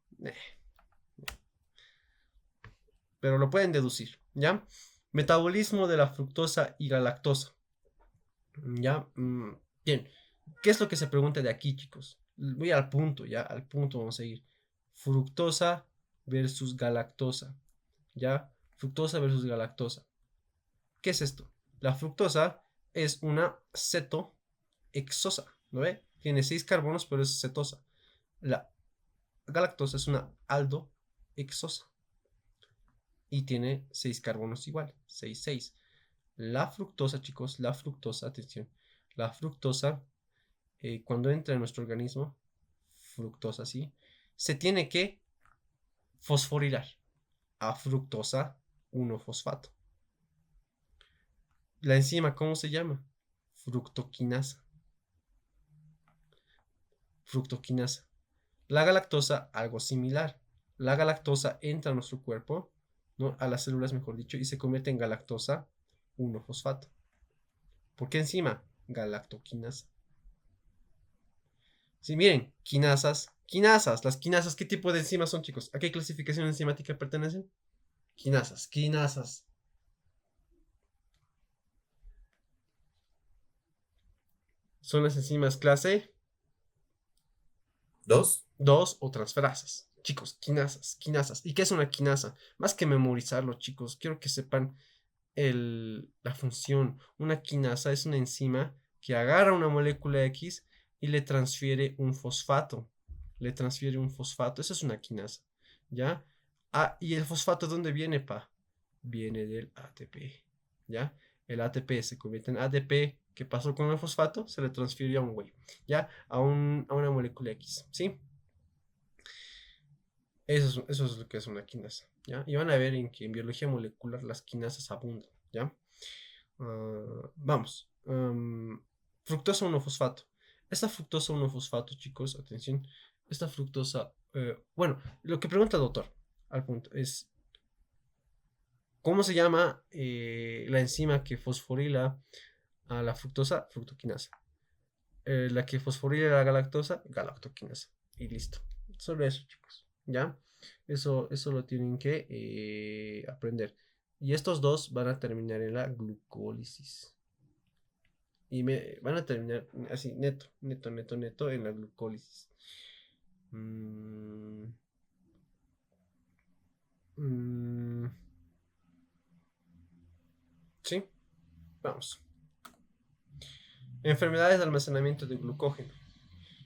A: pero lo pueden deducir, ¿ya? Metabolismo de la fructosa y galactosa, ¿ya? Bien, ¿qué es lo que se pregunta de aquí, chicos? Voy al punto, ¿ya? Al punto vamos a ir. Fructosa versus galactosa, ¿ya? Fructosa versus galactosa. ¿Qué es esto? La fructosa es una cetohexosa, ¿no ve? Tiene 6 carbonos, pero es cetosa. La galactosa es una aldohexosa y tiene 6 carbonos igual, 6, 6. La fructosa, chicos, la fructosa, atención, la fructosa, cuando entra en nuestro organismo, fructosa, ¿sí? Se tiene que fosforilar a fructosa 1-fosfato. La enzima, ¿cómo se llama? Fructoquinasa. Fructoquinasa. La galactosa, algo similar. La galactosa entra a nuestro cuerpo, ¿no? A las células, mejor dicho, y se convierte en galactosa 1-fosfato. ¿Por qué enzima? Galactoquinasa. Sí, miren, quinasas. Las quinasas, ¿qué tipo de enzimas son, chicos? ¿A qué clasificación enzimática pertenecen? Quinasas. Son las enzimas clase
B: ¿Dos?
A: 2 o transferasas. Chicos, quinasas. ¿Y qué es una quinasa? Más que memorizarlo, chicos, quiero que sepan la función. Una quinasa es una enzima que agarra una molécula X y le transfiere un fosfato. Eso es una quinasa. ¿Ya? Ah, ¿y el fosfato dónde viene, pa? Viene del ATP. ¿Ya? El ATP se convierte en ADP. ¿Qué pasó con el fosfato? Se le transfirió a un güey. ¿Ya? A una molécula X. ¿Sí? Eso es lo que es una quinasa, ¿ya? Y van a ver en que en biología molecular las quinasas abundan, ¿ya? Vamos. Fructosa 1-fosfato. Esta fructosa 1-fosfato, chicos, atención. Esta fructosa, bueno, lo que pregunta el doctor al punto es, ¿cómo se llama la enzima que fosforila a la fructosa? Fructoquinasa. la que fosforila la galactosa, galactoquinasa. Y listo. Solo eso, chicos. ¿Ya? Eso lo tienen que aprender. Y estos dos van a terminar en la glucólisis. Y van a terminar así, neto, neto, neto, neto en la glucólisis. Mm, mm, sí, vamos. Enfermedades de almacenamiento de glucógeno.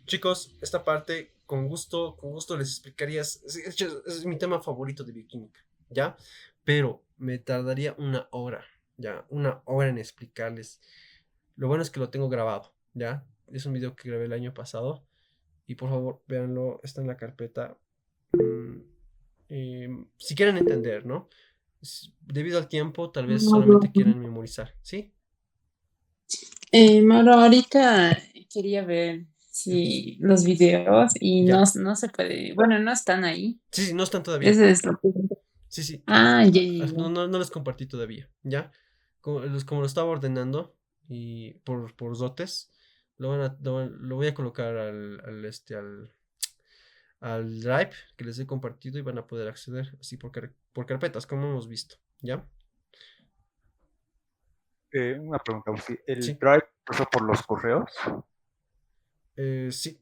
A: Chicos, esta parte con gusto les explicaría. Es mi tema favorito de bioquímica, ¿ya? Pero me tardaría una hora, ¿ya? Una hora en explicarles. Lo bueno es que lo tengo grabado, ¿ya? Es un video que grabé el año pasado. Y por favor, véanlo, está en la carpeta. Mm, si quieren entender, ¿no? Debido al tiempo, tal vez solamente quieran memorizar, ¿sí?
D: Mauro, ahorita quería ver si los videos y no,
A: Ya.
D: no se puede, bueno, no están ahí.
A: Sí, sí, no están todavía.
D: Ese es lo que...
A: Sí, sí.
D: Ah, ya, ya,
A: No,
D: ya.
A: no les compartí todavía, ¿ya? Como lo estaba ordenando y por dotes, lo voy a colocar al Drive que les he compartido y van a poder acceder así por carpetas, como hemos visto, ¿ya?
E: Una pregunta, si el
A: Sí,
E: Drive pasa por los correos.
A: sí.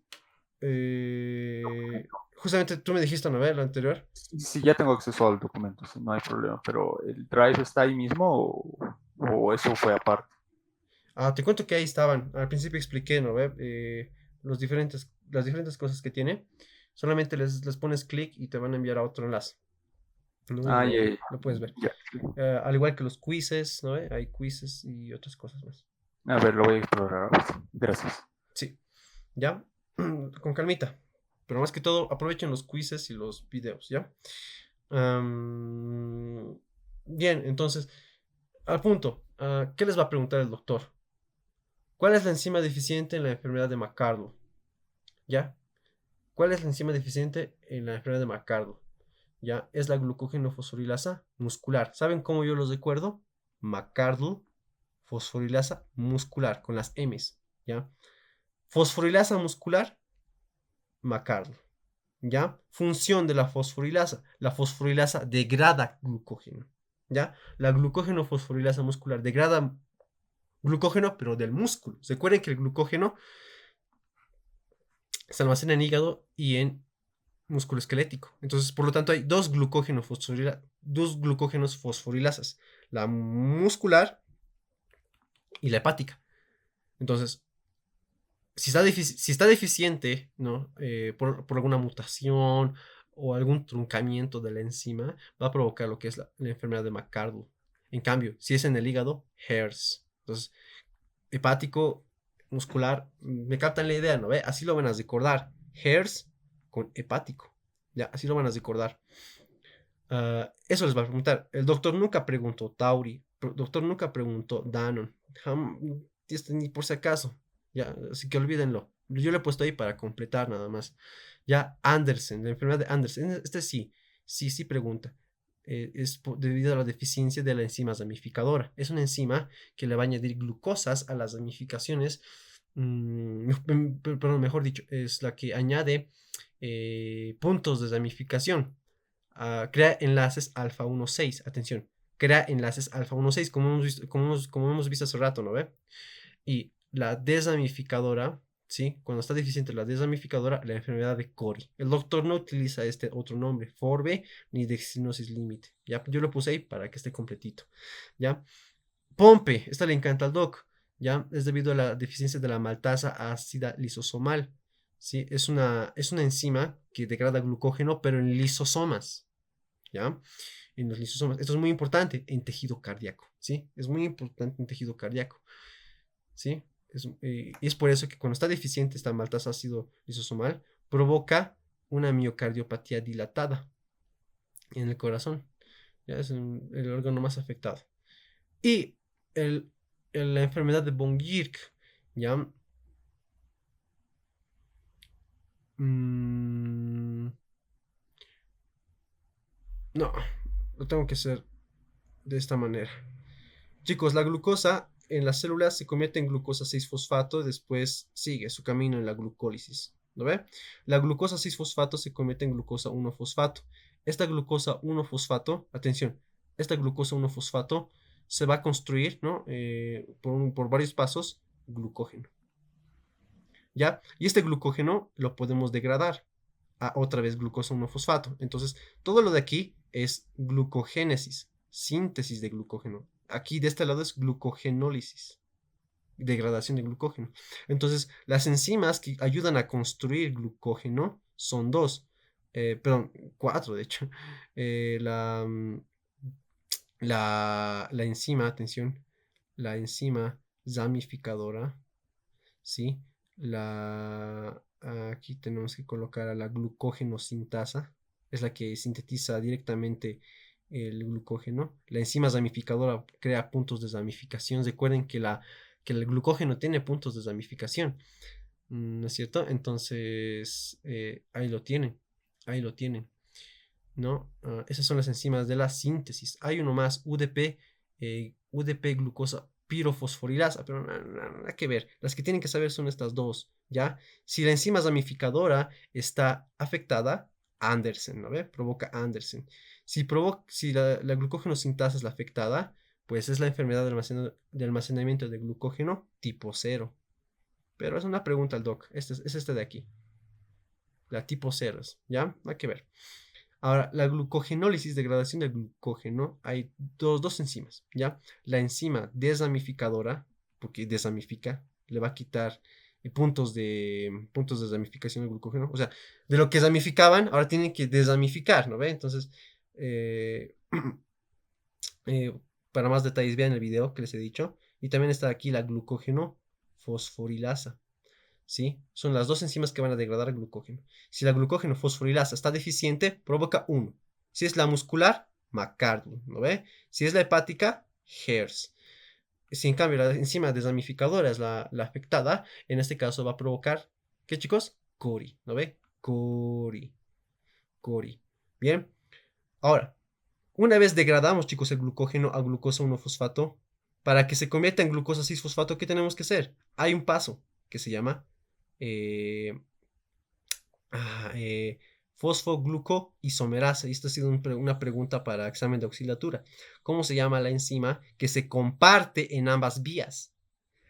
A: Justamente tú me dijiste, ¿no? ¿Lo anterior?
E: Sí, ya tengo acceso al documento, sí, no hay problema, pero ¿el Drive está ahí mismo o eso fue aparte?
A: Te cuento que ahí estaban. Al principio expliqué, ¿no? ¿Ve? Las diferentes cosas que tiene. Solamente les pones clic y te van a enviar a otro enlace. ¿No? Y
E: Ah, ya,
A: lo puedes ver.
E: ya.
A: Al igual que los quizzes, ¿no? Hay quizzes y otras cosas más.
E: A ver, lo voy a explorar ahora. Gracias.
A: Sí, ¿ya? Con calmita. Pero más que todo, aprovechen los quizzes y los videos, ¿ya? Bien, entonces, al punto. ¿Qué les va a preguntar el doctor? ¿Cuál es la enzima deficiente en la enfermedad de McArdle? ¿Ya? ¿Cuál es la enzima deficiente en la enfermedad de McArdle? ¿Ya? Es la glucógeno fosforilasa muscular. ¿Saben cómo yo los recuerdo? McArdle fosforilasa muscular, con las M's, ¿ya? Fosforilasa muscular, McArdle, ¿ya? Función de la fosforilasa. La fosforilasa degrada glucógeno, ¿ya? La glucógeno fosforilasa muscular degrada glucógeno, pero del músculo. Recuerden que el glucógeno se almacena en hígado y en músculo esquelético. Entonces, por lo tanto, hay dos glucógenos fosforilasas, la muscular y la hepática. Entonces, si está deficiente, ¿no? Por alguna mutación o algún truncamiento de la enzima, va a provocar lo que es la enfermedad de McArdle. En cambio, si es en el hígado, HERS. Entonces, hepático, muscular, me captan la idea, ¿no? ¿Ve? Así lo van a recordar. HERS con hepático. Ya, así lo van a recordar. Eso les va a preguntar. El doctor nunca preguntó Tauri. El doctor nunca preguntó Danon. Ni por si acaso. Ya, así que olvídenlo. Yo le he puesto ahí para completar nada más. Ya, Andersen, la enfermedad de Andersen. Este sí, sí pregunta. Es debido a la deficiencia de la enzima ramificadora. Es una enzima que le va a añadir glucosas a las ramificaciones. Pero mejor dicho, es la que añade puntos de ramificación. Crea enlaces alfa 1,6. Atención, crea enlaces alfa 1,6, como hemos visto hace rato, ¿no ve? Y la desamificadora, ¿sí? Cuando está deficiente la desamificadora, la enfermedad de Cori. El doctor no utiliza este otro nombre, Forbe ni dextrinosis límite. ¿Ya? Yo lo puse ahí para que esté completito. ¿Ya? Pompe, esta le encanta al doc. ¿Ya? Es debido a la deficiencia de la maltasa ácida lisosomal. ¿Sí? Es una enzima que degrada glucógeno, pero en lisosomas. ¿Ya? En los lisosomas. Esto es muy importante en tejido cardíaco, ¿sí? Es muy importante en tejido cardíaco, ¿sí? Y es por eso que cuando está deficiente esta maltasa ácido lisosomal, provoca una miocardiopatía dilatada en el corazón, ¿ya? Es el órgano más afectado. Y el, la enfermedad de von Gierk, ¿ya? Mm, no, lo tengo que hacer de esta manera. Chicos, la glucosa en las células se convierte en glucosa 6-fosfato y después sigue su camino en la glucólisis. ¿Lo ve? La glucosa 6-fosfato se convierte en glucosa 1-fosfato. Esta glucosa 1-fosfato, atención, esta glucosa 1-fosfato se va a construir, ¿no? Por varios pasos, glucógeno. ¿Ya? Y este glucógeno lo podemos degradar a otra vez glucosa 1-fosfato. Entonces, todo lo de aquí es glucogénesis, síntesis de glucógeno. Aquí de este lado es glucogenólisis, degradación de glucógeno. Entonces, las enzimas que ayudan a construir glucógeno son dos, perdón, cuatro de hecho. La enzima, atención, la enzima zamificadora, ¿sí? Aquí tenemos que colocar a la glucógeno sintasa, es la que sintetiza directamente el glucógeno. La enzima zamificadora crea puntos de zamificación. Recuerden que el glucógeno tiene puntos de zamificación, ¿no es cierto? Entonces, ahí lo tienen, ¿no? Esas son las enzimas de la síntesis. Hay uno más, UDP glucosa pirofosforilasa, pero nada que ver. Las que tienen que saber son estas dos, ¿ya? Si la enzima zamificadora está afectada, Andersen, ¿no ve? Provoca Andersen. Si la glucógeno sintasa es la afectada, pues es la enfermedad de almacenamiento de glucógeno tipo 0. Pero es una pregunta al doc. Es este de aquí. La tipo 0, ¿ya? Hay que ver. Ahora, la glucogenólisis, degradación del glucógeno, hay dos enzimas, ¿ya? La enzima desamificadora, porque desamifica, le va a quitar puntos de desamificación del glucógeno. O sea, de lo que zamificaban, ahora tienen que desamificar, ¿no ve? Entonces, eh, eh, para más detalles, vean el video que les he dicho. Y también está aquí la glucógeno fosforilasa. ¿Sí? Son las dos enzimas que van a degradar el glucógeno. Si la glucógeno fosforilasa está deficiente, provoca 1. Si es la muscular, McCartney, ¿no ve? Si es la hepática, HERS. Si en cambio la enzima desamificadora es la afectada, en este caso va a provocar, ¿qué chicos? CORI, ¿no ve? CORI, CORI. Bien, ahora, una vez degradamos, chicos, el glucógeno a glucosa 1-fosfato, para que se convierta en glucosa 6-fosfato, ¿qué tenemos que hacer? Hay un paso que se llama eh, eh, fosfoglucoisomerasa. Y esta ha sido una pregunta para examen de auxiliatura. ¿Cómo se llama la enzima que se comparte en ambas vías?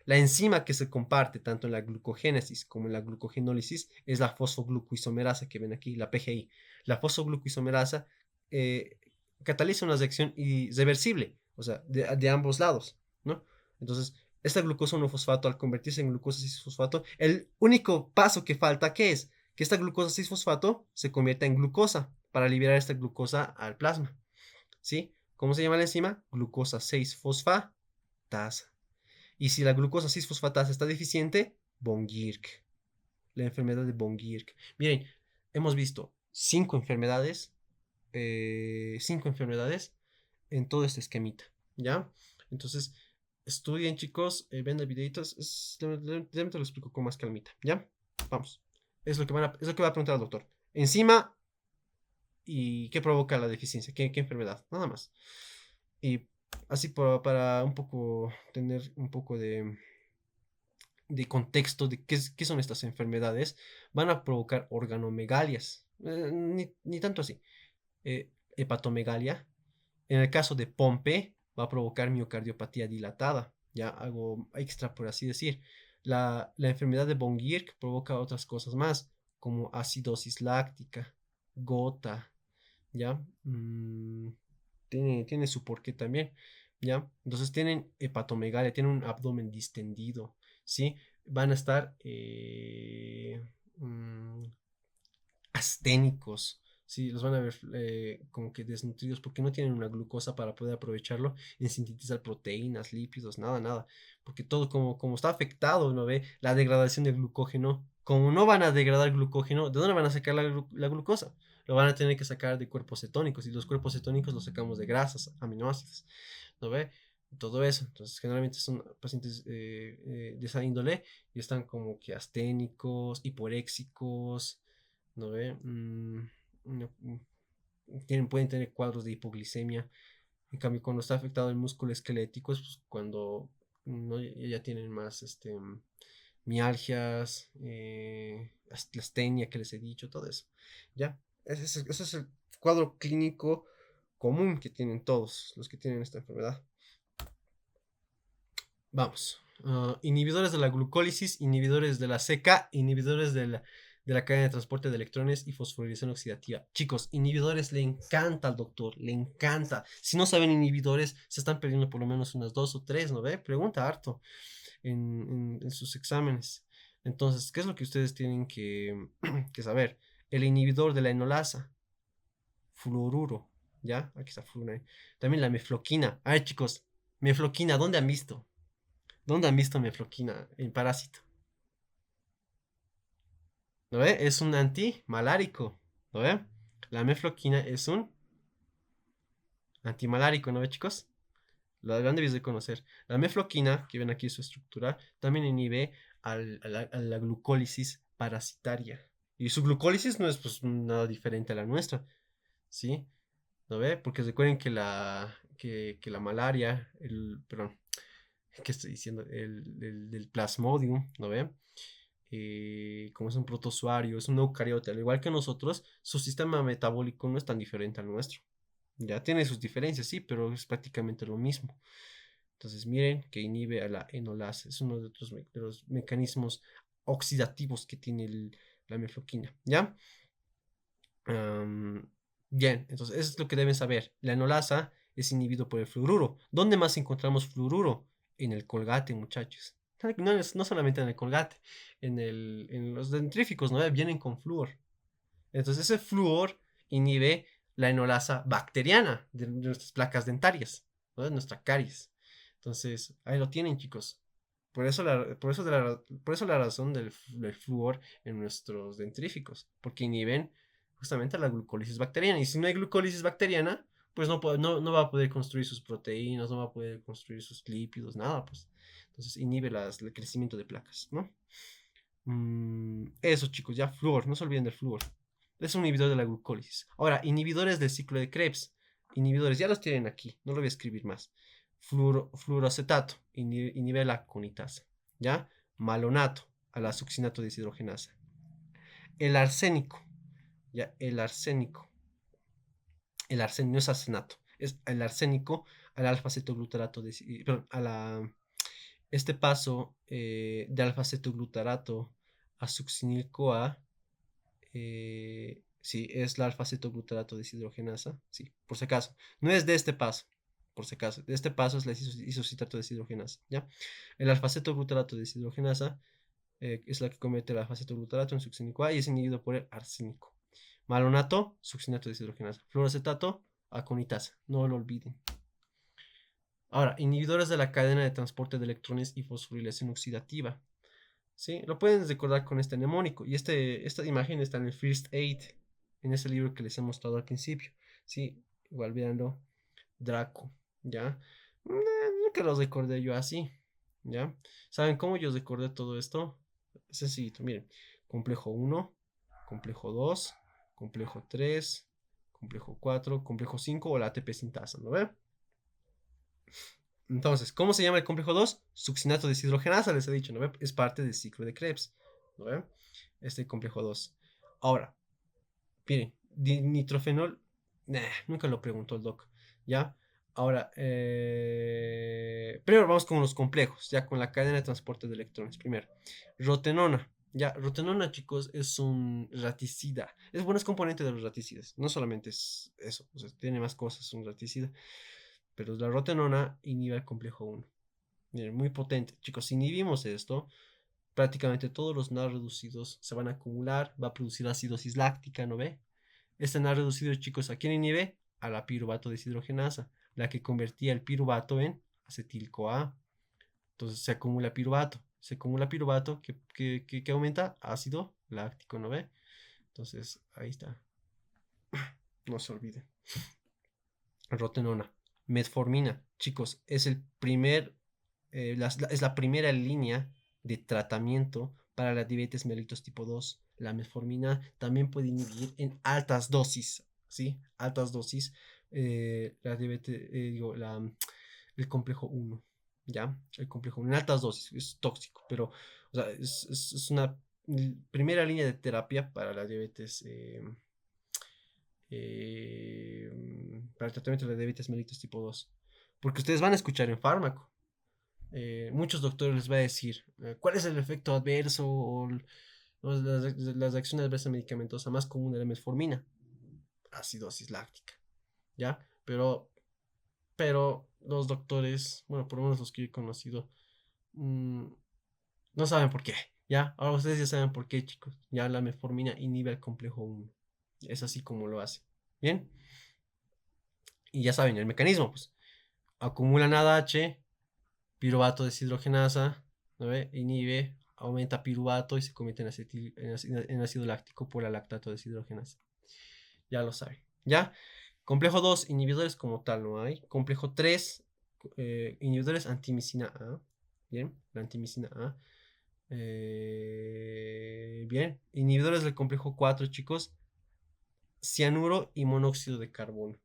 A: La enzima que se comparte tanto en la glucogénesis como en la glucogenólisis es la fosfoglucoisomerasa que ven aquí, la PGI. La fosfoglucoisomerasa eh, cataliza una reacción irreversible, o sea, de ambos lados, ¿no? Entonces, esta glucosa 1-fosfato, al convertirse en glucosa 6-fosfato, el único paso que falta, ¿qué es? Que esta glucosa 6-fosfato se convierta en glucosa para liberar esta glucosa al plasma, ¿sí? ¿Cómo se llama la enzima? Glucosa 6-fosfatasa. Y si la glucosa 6-fosfatasa está deficiente, von Gierke, la enfermedad de von Gierke. Miren, hemos visto 5 enfermedades en todo este esquemita, ¿ya? Entonces, estudien, chicos, ven el videitos, te lo explico con más calmita, ¿ya? Vamos. Es lo que va a preguntar el doctor. Enzima y qué provoca la deficiencia, qué enfermedad, nada más. Y así para un poco tener un poco de contexto de qué son estas enfermedades, van a provocar organomegalias, ni tanto así, hepatomegalia. En el caso de Pompe, va a provocar miocardiopatía dilatada, ya algo extra por así decir. La enfermedad de von Gierke provoca otras cosas más, como acidosis láctica, gota, ¿ya? Tiene su porqué también, ¿ya? Entonces tienen hepatomegalia, tienen un abdomen distendido, ¿sí? Van a estar asténicos, ¿sí? Los van a ver como que desnutridos porque no tienen una glucosa para poder aprovecharlo en sintetizar proteínas, lípidos, nada, porque todo como está afectado, ¿no ve? La degradación del glucógeno, como no van a degradar glucógeno, ¿de dónde van a sacar la glucosa? Lo van a tener que sacar de cuerpos cetónicos y los cuerpos cetónicos los sacamos de grasas, aminoácidos, ¿no ve? Todo eso. Entonces, generalmente son pacientes de esa índole y están como que asténicos, hiporéxicos, ¿no ve? Pueden tener cuadros de hipoglicemia. En cambio, cuando está afectado el músculo esquelético, es pues, cuando ¿no? Ya tienen más mialgias, la astenia que les he dicho, todo eso. ¿Ya? Ese es el cuadro clínico común que tienen todos los que tienen esta enfermedad. Vamos. Inhibidores de la glucólisis, inhibidores de la CK, inhibidores de la cadena de transporte de electrones y fosforilación oxidativa. Chicos, inhibidores le encanta al doctor, le encanta. Si no saben inhibidores, se están perdiendo por lo menos unas 2 o 3, ¿no ve? Pregunta harto en sus exámenes. Entonces, ¿qué es lo que ustedes tienen que saber? El inhibidor de la enolasa, fluoruro, ¿ya? Aquí está fluoruro. También la mefloquina. A ver, chicos, mefloquina, ¿dónde han visto? ¿Dónde han visto mefloquina en Parásito? ¿Lo ve? Es un antimalárico. ¿Lo ve? La mefloquina es un antimalárico, ¿no ve, chicos? Lo han debido de conocer. La mefloquina, que ven aquí su estructura, también inhibe a la glucólisis parasitaria. Y su glucólisis no es pues nada diferente a la nuestra, ¿sí? ¿No ve? Porque recuerden que la malaria, perdón, ¿qué estoy diciendo? Del plasmodium, ¿no ve? Como es un protozoario, es un eucariote, al igual que nosotros, su sistema metabólico no es tan diferente al nuestro. Ya tiene sus diferencias, sí, pero es prácticamente lo mismo. Entonces, miren que inhibe a la enolasa, es uno de los mecanismos oxidativos que tiene la mefloquina, ¿ya? Am, bien, entonces eso es lo que deben saber. La enolasa es inhibido por el fluoruro. ¿Dónde más encontramos fluoruro? En el colgate, muchachos. No solamente en el colgate, en los dentríficos, ¿no? Vienen con flúor. Entonces ese flúor inhibe la enolasa bacteriana de nuestras placas dentarias, ¿no? De nuestra caries. Entonces, ahí lo tienen, chicos. Por eso la razón del flúor en nuestros dentríficos, porque inhiben justamente la glucólisis bacteriana. Y si no hay glucólisis bacteriana, pues no va a poder construir sus proteínas, no va a poder construir sus lípidos, nada, pues. Entonces inhibe el crecimiento de placas, ¿no? Eso, chicos, ya flúor, no se olviden del flúor. Es un inhibidor de la glucólisis. Ahora, inhibidores del ciclo de Krebs. Inhibidores, ya los tienen aquí, no lo voy a escribir más. Fluoroacetato, inhibe la conitasa. ¿Ya? Malonato, a la succinato deshidrogenasa. El arsénico, ¿ya? El arsénico no es arsenato, es el arsénico al alfa-cetoglutarato, perdón, este paso de alfa-cetoglutarato a succinil-CoA, sí, es la alfa-cetoglutarato deshidrogenasa, sí, por si acaso. No es de este paso, por si acaso. De este paso es la isocitrato deshidrogenasa, ¿ya? El alfa-cetoglutarato deshidrogenasa es la que convierte el alfa-cetoglutarato en succinil-CoA y es inhibido por el arsénico. Malonato, succinato deshidrogenasa. Fluoroacetato, aconitasa, no lo olviden. Ahora, inhibidores de la cadena de transporte de electrones y fosforilación oxidativa. ¿Sí? Lo pueden recordar con este mnemónico. Y esta imagen está en el First Aid, en ese libro que les he mostrado al principio. ¿Sí? Igual véanlo. Draco, ¿ya? Nunca los recordé yo así, ¿ya? ¿Saben cómo yo recordé todo esto? Sencillito, miren. Complejo 1, complejo 2, complejo 3, complejo 4, complejo 5 o la ATP sintasa, ¿no ve? Entonces, ¿cómo se llama el complejo 2? Succinato deshidrogenasa, les he dicho, ¿no ve? Es parte del ciclo de Krebs, ¿no ve? Este complejo 2. Ahora, miren, nitrofenol, nunca lo preguntó el doc, ¿ya? Ahora, primero vamos con los complejos, ya con la cadena de transporte de electrones. Primero, rotenona. Ya, rotenona, chicos, es un raticida. Es bueno, es componente de los raticidas. No solamente es eso, o sea, tiene más cosas, es un raticida. Pero la rotenona inhibe el complejo 1. Miren, muy potente. Chicos, si inhibimos esto, prácticamente todos los NAR reducidos se van a acumular, va a producir acidosis láctica, ¿no ve? Este NAR reducido, chicos, ¿a quién inhibe? A la piruvato deshidrogenasa, la que convertía el piruvato en acetil-CoA. Entonces se acumula piruvato que aumenta ácido láctico, ¿no ve? Entonces, ahí está. No se olvide. Rotenona. Metformina, chicos, es la primera línea de tratamiento para la diabetes mellitus tipo 2. La metformina también puede inhibir en altas dosis, ¿sí? Altas dosis, la diabetes, el complejo 1, ¿ya? El complejo 1 en altas dosis, es tóxico, pero o sea, es una primera línea de terapia para la diabetes, para el tratamiento de la diabetes mellitus tipo 2. Porque ustedes van a escuchar en fármaco. Muchos doctores les va a decir cuál es el efecto adverso o las acciones adversas medicamentosas más común de la metformina, acidosis láctica, ¿ya? Pero los doctores, bueno, por lo menos los que yo he conocido, mm, no saben por qué, ¿ya? Ahora ustedes ya saben por qué, chicos. Ya la metformina inhibe el complejo 1. Es así como lo hace. ¿Bien? Y ya saben el mecanismo, pues. Acumulan ADH, piruvato deshidrogenasa, ¿no ve? Inhibe, aumenta piruvato y se convierte en ácido láctico por la lactato deshidrogenasa. Ya lo saben. ¿Ya? Complejo 2, inhibidores como tal no hay. Complejo 3, inhibidores antimicina A. Bien, la antimicina A. Bien, inhibidores del complejo 4, chicos. Cianuro y monóxido de carbono.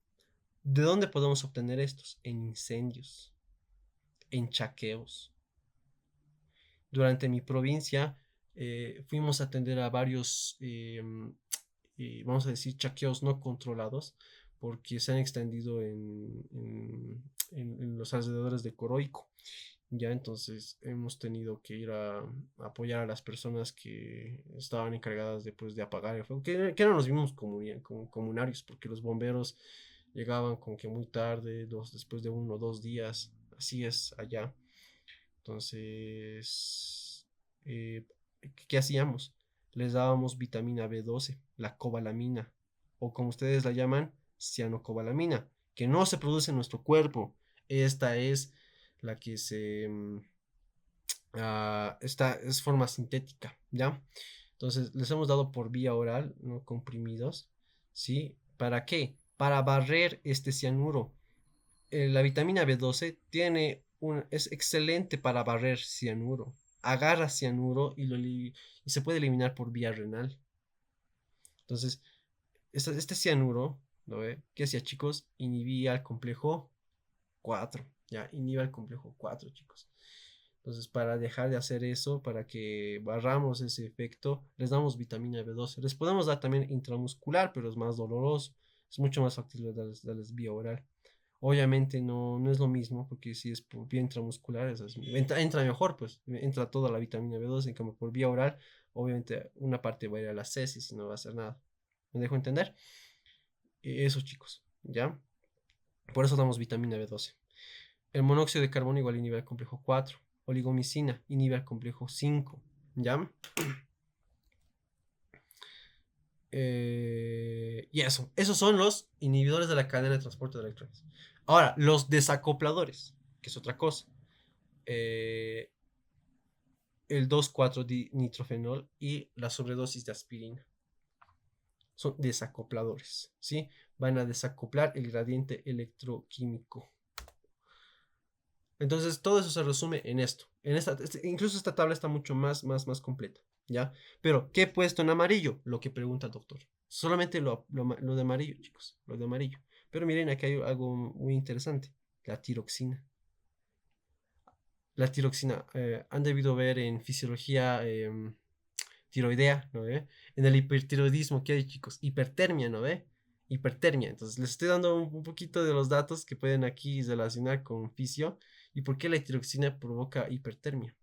A: ¿De dónde podemos obtener estos? En incendios, en chaqueos. Durante mi provincia fuimos a atender a varios, vamos a decir, chaqueos no controlados, porque se han extendido en los alrededores de Coroico. Ya entonces hemos tenido que ir a apoyar a las personas que estaban encargadas de, pues, de apagar el fuego, que eran los mismos comunarios, porque los bomberos llegaban con que muy tarde, después de 1 o 2 días, así es allá. Entonces, ¿qué hacíamos? Les dábamos vitamina B12, la cobalamina, o como ustedes la llaman, cianocobalamina, que no se produce en nuestro cuerpo. Esta es la que esta es forma sintética, ¿ya? Entonces, les hemos dado por vía oral, no comprimidos, ¿sí? ¿Para qué? Para barrer este cianuro. La vitamina B12 es excelente para barrer cianuro. Agarra cianuro y se puede eliminar por vía renal. Entonces, este cianuro, ¿lo ve? ¿Qué hacía, chicos? Inhibía el complejo 4. Ya, inhibe el complejo 4, chicos. Entonces, para dejar de hacer eso, para que barramos ese efecto, les damos vitamina B12. Les podemos dar también intramuscular, pero es más doloroso. Es mucho más factible darles vía oral. Obviamente no es lo mismo, porque si es por vía intramuscular, entra mejor, pues entra toda la vitamina B12, en cambio por vía oral, obviamente una parte va a ir a las heces y no va a hacer nada. ¿Me dejo entender? Eso, chicos, ¿ya? Por eso damos vitamina B12. El monóxido de carbono igual inhibe el complejo 4. Oligomicina inhibe el complejo 5. ¿Ya? Y esos son los inhibidores de la cadena de transporte de electrones. Ahora, los desacopladores, que es otra cosa. El 2,4-nitrofenol y la sobredosis de aspirina. Son desacopladores, ¿sí? Van a desacoplar el gradiente electroquímico. Entonces, todo eso se resume en esto. Incluso esta tabla está mucho más completa, ¿ya? Pero, ¿qué he puesto en amarillo? Lo que pregunta el doctor. Solamente lo de amarillo, chicos, lo de amarillo. Pero miren, aquí hay algo muy interesante, la tiroxina. La tiroxina, han debido ver en fisiología tiroidea, ¿no ve? En el hipertiroidismo, ¿qué hay, chicos? Hipertermia, ¿no ve? Hipertermia. Entonces, les estoy dando un poquito de los datos que pueden aquí relacionar con fisio y por qué la tiroxina provoca hipertermia.